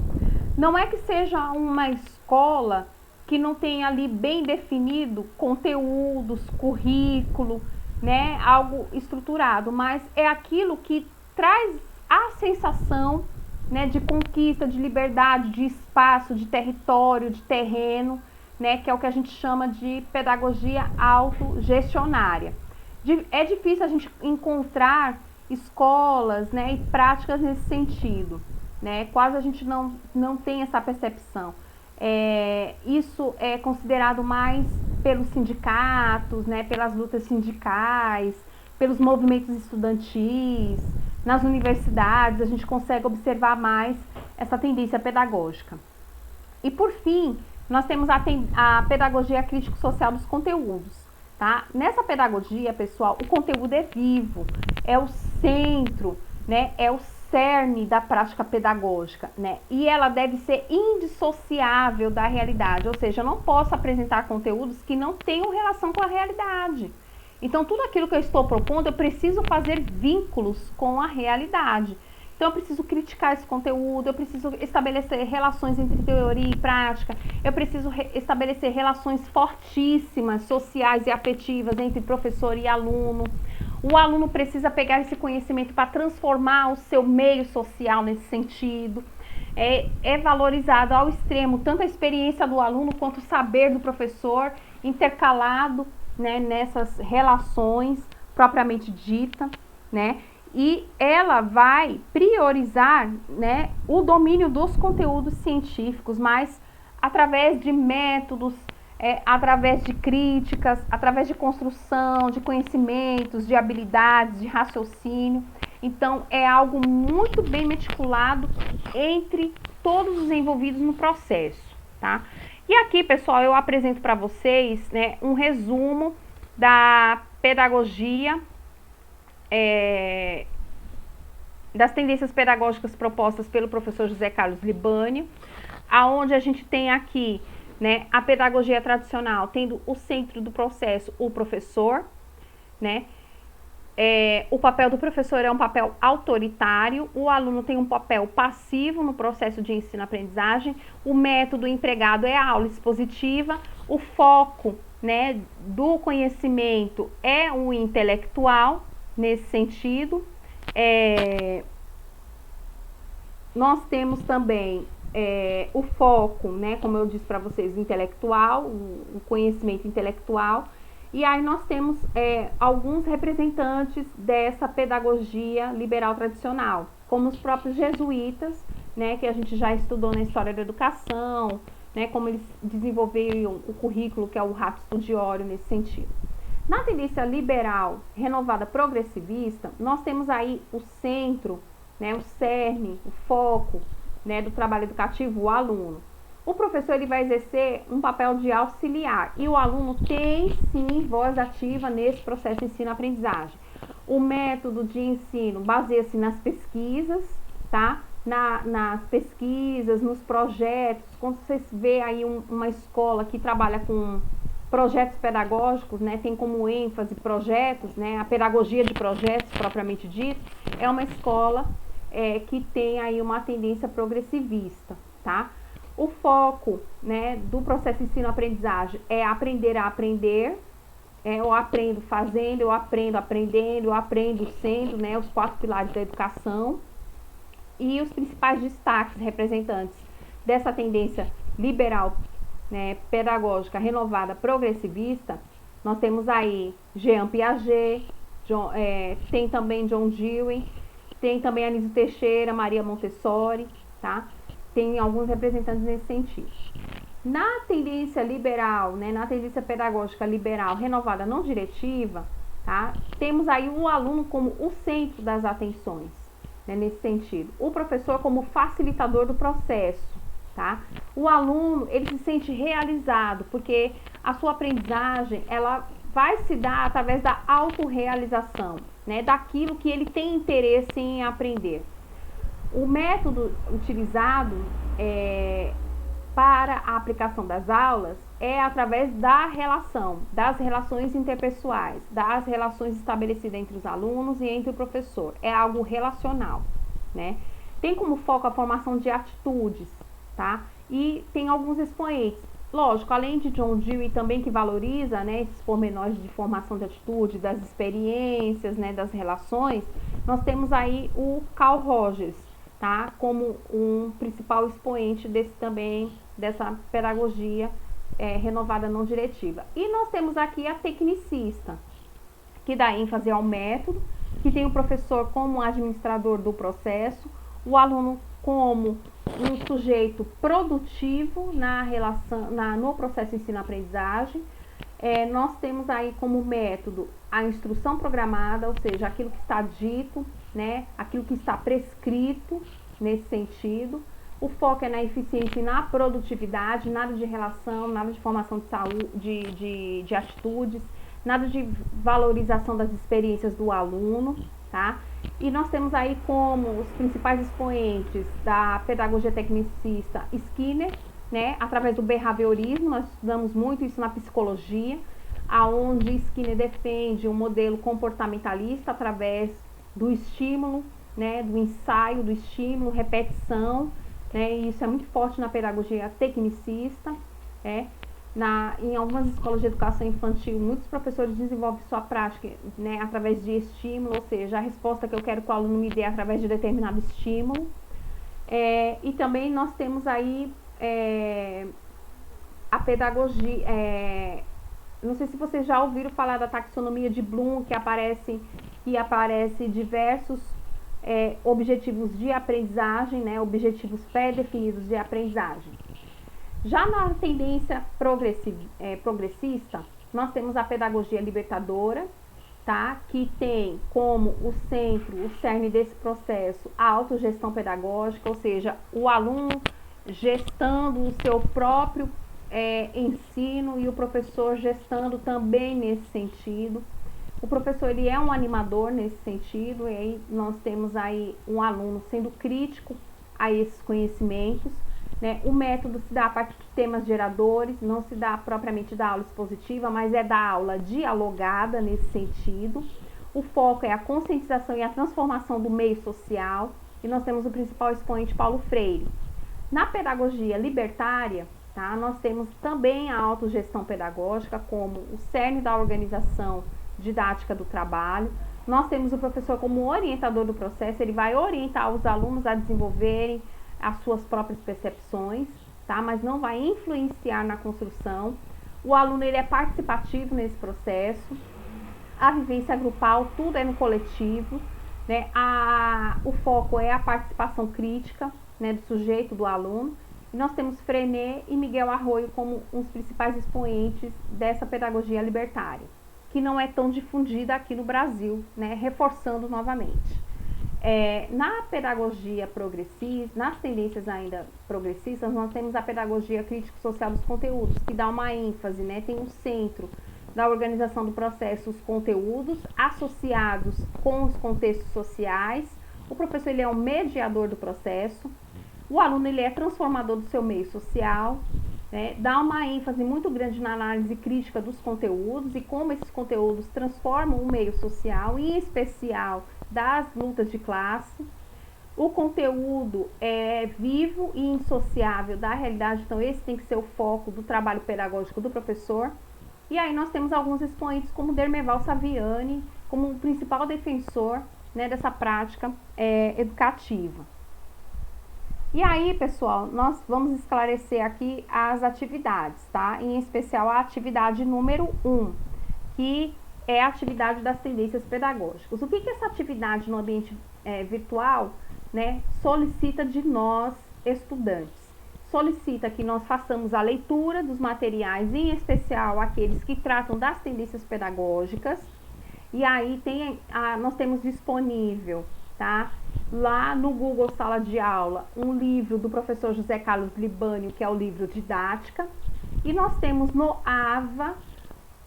Não é que seja uma escola que não tenha ali bem definido conteúdos, currículo, né, algo estruturado, mas é aquilo que traz a sensação, né, de conquista, de liberdade, de espaço, de território, de terreno, né, que é o que a gente chama de pedagogia autogestionária. É difícil a gente encontrar escolas, né, e práticas nesse sentido, né, quase a gente não tem essa percepção. Isso é considerado mais pelos sindicatos, né, pelas lutas sindicais, pelos movimentos estudantis, nas universidades, a gente consegue observar mais essa tendência pedagógica. E por fim, nós temos a pedagogia crítico-social dos conteúdos, tá? Nessa pedagogia, pessoal, o conteúdo é vivo, é o centro, né? É o cerne da prática pedagógica, né? E ela deve ser indissociável da realidade, ou seja, eu não posso apresentar conteúdos que não tenham relação com a realidade. Então, tudo aquilo que eu estou propondo, eu preciso fazer vínculos com a realidade. Então, eu preciso criticar esse conteúdo, eu preciso estabelecer relações entre teoria e prática, eu preciso estabelecer relações fortíssimas, sociais e afetivas entre professor e aluno. O aluno precisa pegar esse conhecimento para transformar o seu meio social nesse sentido. É valorizado ao extremo tanto a experiência do aluno quanto o saber do professor, intercalado, né, nessas relações propriamente dita, né? E ela vai priorizar, né, o domínio dos conteúdos científicos, mas através de métodos, através de críticas, através de construção, de conhecimentos, de habilidades, de raciocínio. Então, é algo muito bem meticulado entre todos os envolvidos no processo, tá? E aqui, pessoal, eu apresento para vocês, né, um resumo da pedagogia, das tendências pedagógicas propostas pelo professor José Carlos Libânio, aonde a gente tem aqui, né, a pedagogia tradicional, tendo o centro do processo o professor, né? O papel do professor é um papel autoritário, o aluno tem um papel passivo no processo de ensino-aprendizagem, o método empregado é a aula expositiva, o foco, né, do conhecimento é o intelectual, nesse sentido. Nós temos também o foco, né, como eu disse para vocês, intelectual, o conhecimento intelectual. E aí nós temos alguns representantes dessa pedagogia liberal tradicional, como os próprios jesuítas, né, que a gente já estudou na história da educação, né, como eles desenvolveram o currículo, que é o Ratio Studiorum nesse sentido. Na tendência liberal, renovada, progressivista, nós temos aí o centro, né, o cerne, o foco, né, do trabalho educativo, o aluno. O professor ele vai exercer um papel de auxiliar e o aluno tem sim voz ativa nesse processo de ensino-aprendizagem. O método de ensino baseia-se nas pesquisas, tá? Nas pesquisas, nos projetos. Quando você vê aí uma escola que trabalha com projetos pedagógicos, né, tem como ênfase projetos, né, a pedagogia de projetos propriamente dito, é uma escola que tem aí uma tendência progressivista, tá? O foco, né, do processo de ensino-aprendizagem é aprender a aprender, eu aprendo fazendo, eu aprendo aprendendo, eu aprendo sendo, né, os 4 pilares da educação. E os principais destaques representantes dessa tendência liberal, né, pedagógica, renovada, progressivista, nós temos aí Jean Piaget, tem também John Dewey, tem também Anísio Teixeira, Maria Montessori, tá? Tem alguns representantes nesse sentido. Na tendência liberal, né, na tendência pedagógica liberal, renovada, não diretiva, tá? Temos aí o aluno como o centro das atenções, né, nesse sentido. O professor como facilitador do processo, tá? O aluno, ele se sente realizado, porque a sua aprendizagem, ela vai se dar através da autorrealização, né, daquilo que ele tem interesse em aprender. O método utilizado para a aplicação das aulas é através da relação, das relações interpessoais, das relações estabelecidas entre os alunos e entre o professor. É algo relacional, né? Tem como foco a formação de atitudes, tá? E tem alguns expoentes. lógico, além de John Dewey também que valoriza, né, esses pormenores de formação de atitude, das experiências, né, das relações, nós temos aí o Carl Rogers, tá, como um principal expoente dessa pedagogia renovada não diretiva. E nós temos aqui a tecnicista, que dá ênfase ao método, que tem o professor como administrador do processo, o aluno como um sujeito produtivo no processo ensino-aprendizagem. Nós temos aí como método a instrução programada, ou seja, aquilo que está dito, né, aquilo que está prescrito nesse sentido. O foco é na eficiência e na produtividade, nada de relação, nada de formação de saúde, de atitudes, nada de valorização das experiências do aluno, tá? E nós temos aí como os principais expoentes da pedagogia tecnicista Skinner, né? Através do behaviorismo, nós estudamos muito isso na psicologia, aonde Skinner defende um modelo comportamentalista através do estímulo, né? Do ensaio, do estímulo, repetição, né? E isso é muito forte na pedagogia tecnicista, né? Em algumas escolas de educação infantil, muitos professores desenvolvem sua prática, né, através de estímulo, ou seja, a resposta que eu quero que o aluno me dê através de determinado estímulo. E também nós temos aí a pedagogia, não sei se vocês já ouviram falar da taxonomia de Bloom, que aparece diversos objetivos de aprendizagem, né, objetivos pré-definidos de aprendizagem. Já na tendência progressista, nós temos a pedagogia libertadora, tá? Que tem como o centro, o cerne desse processo, a autogestão pedagógica, ou seja, o aluno gestando o seu próprio ensino e o professor gestando também nesse sentido. O professor ele é um animador nesse sentido, e aí nós temos aí um aluno sendo crítico a esses conhecimentos. Né? O método se dá a partir de temas geradores, não se dá propriamente da aula expositiva, mas é da aula dialogada nesse sentido. O foco é a conscientização e a transformação do meio social, e nós temos o principal expoente Paulo Freire. Na pedagogia libertária, tá, nós temos também a autogestão pedagógica como o cerne da organização didática do trabalho. Nós temos o professor como orientador do processo, ele vai orientar os alunos a desenvolverem as suas próprias percepções, tá? Mas não vai influenciar na construção. O aluno ele é participativo nesse processo. A vivência grupal, tudo é no coletivo, né? O foco é a participação crítica, né, do sujeito, do aluno. E nós temos Freinet e Miguel Arroyo como os principais expoentes dessa pedagogia libertária, que não é tão difundida aqui no Brasil, né? Reforçando novamente. Na pedagogia progressista, nas tendências ainda progressistas, nós temos a pedagogia crítico-social dos conteúdos, que dá uma ênfase, né? Tem um centro da organização do processo, os conteúdos associados com os contextos sociais. O professor ele é um mediador do processo, o aluno ele é transformador do seu meio social, né? Dá uma ênfase muito grande na análise crítica dos conteúdos e como esses conteúdos transformam o meio social, em especial das lutas de classe. O conteúdo é vivo e indissociável da realidade, então esse tem que ser o foco do trabalho pedagógico do professor. E aí nós temos alguns expoentes como Dermeval Saviani, como o principal defensor, né, dessa prática educativa. E aí, pessoal, nós vamos esclarecer aqui as atividades, tá? Em especial a atividade número 1, que é a atividade das tendências pedagógicas. O que essa atividade no ambiente virtual, né, solicita de nós, estudantes? Solicita que nós façamos a leitura dos materiais, em especial aqueles que tratam das tendências pedagógicas. E aí nós temos disponível, tá, lá no Google Sala de Aula, um livro do professor José Carlos Libânio, que é o livro Didática. E nós temos no AVA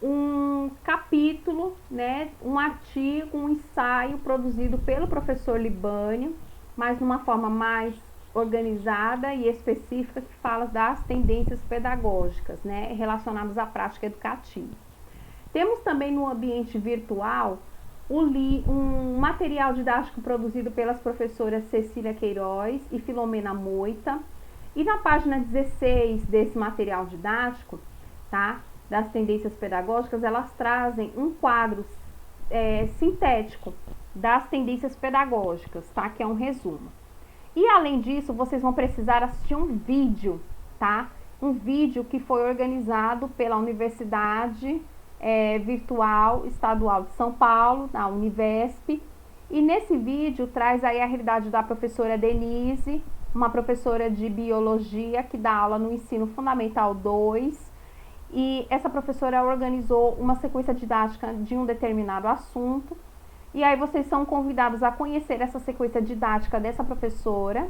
um capítulo, né, um artigo, um ensaio produzido pelo professor Libânio, mas de uma forma mais organizada e específica, que fala das tendências pedagógicas, né, relacionadas à prática educativa. Temos também no ambiente virtual um material didático produzido pelas professoras Cecília Queiroz e Filomena Moita. E na página 16 desse material didático, tá, das tendências pedagógicas, elas trazem um quadro sintético das tendências pedagógicas, tá, que é um resumo. E além disso, vocês vão precisar assistir um vídeo, tá, um vídeo que foi organizado pela Universidade Virtual Estadual de São Paulo, a Univesp, e nesse vídeo traz aí a realidade da professora Denise, uma professora de biologia que dá aula no ensino fundamental 2, e essa professora organizou uma sequência didática de um determinado assunto, e aí vocês são convidados a conhecer essa sequência didática dessa professora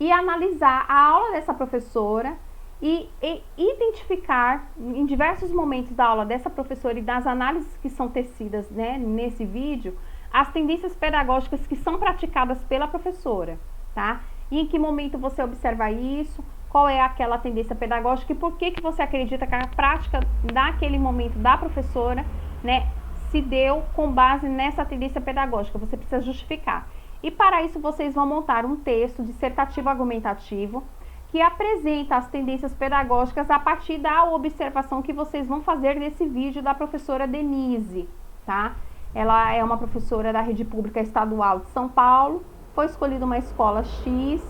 e analisar a aula dessa professora e identificar em diversos momentos da aula dessa professora e das análises que são tecidas, né, nesse vídeo, as tendências pedagógicas que são praticadas pela professora, tá? E em que momento você observa isso, qual é aquela tendência pedagógica e por que você acredita que a prática daquele momento da professora, né, se deu com base nessa tendência pedagógica. Você precisa justificar. E para isso vocês vão montar um texto dissertativo argumentativo que apresenta as tendências pedagógicas a partir da observação que vocês vão fazer desse vídeo da professora Denise, tá? Ela é uma professora da Rede Pública Estadual de São Paulo, foi escolhida uma escola X,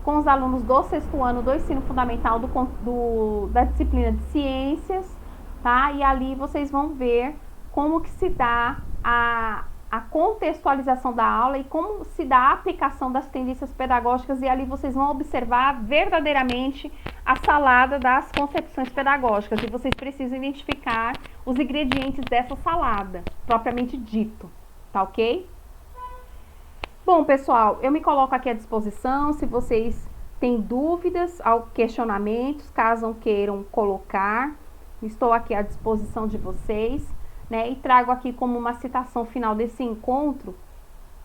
com os alunos do 6º ano do ensino fundamental da disciplina de ciências, tá? E ali vocês vão ver como que se dá a contextualização da aula e como se dá a aplicação das tendências pedagógicas, e ali vocês vão observar verdadeiramente a salada das concepções pedagógicas, e vocês precisam identificar os ingredientes dessa salada, propriamente dito, tá ok? Bom, pessoal, eu me coloco aqui à disposição, se vocês têm dúvidas ou questionamentos, caso queiram colocar, estou aqui à disposição de vocês. Né, e trago aqui como uma citação final desse encontro,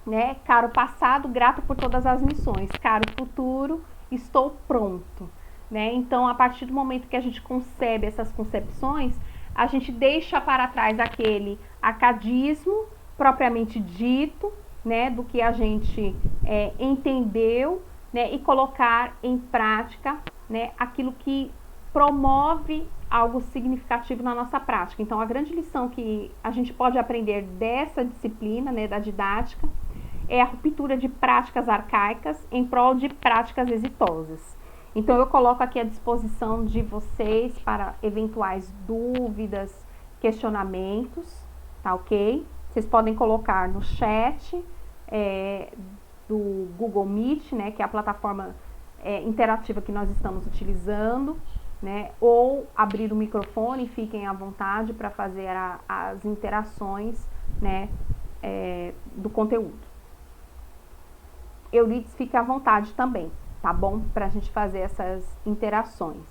né, caro passado, grato por todas as missões, caro futuro, estou pronto, né? Então, a partir do momento que a gente concebe essas concepções, a gente deixa para trás aquele acadismo propriamente dito, né, do que a gente entendeu, né, e colocar em prática, né, aquilo que promove algo significativo na nossa prática. Então, a grande lição que a gente pode aprender dessa disciplina, né, da didática, é a ruptura de práticas arcaicas em prol de práticas exitosas. Então, eu coloco aqui à disposição de vocês para eventuais dúvidas, questionamentos, tá ok? Vocês podem colocar no chat do Google Meet, né, que é a plataforma interativa que nós estamos utilizando, né, ou abrir o microfone, fiquem à vontade para fazer as interações, né, do conteúdo. Eurides, fique à vontade também, tá bom? Para a gente fazer essas interações.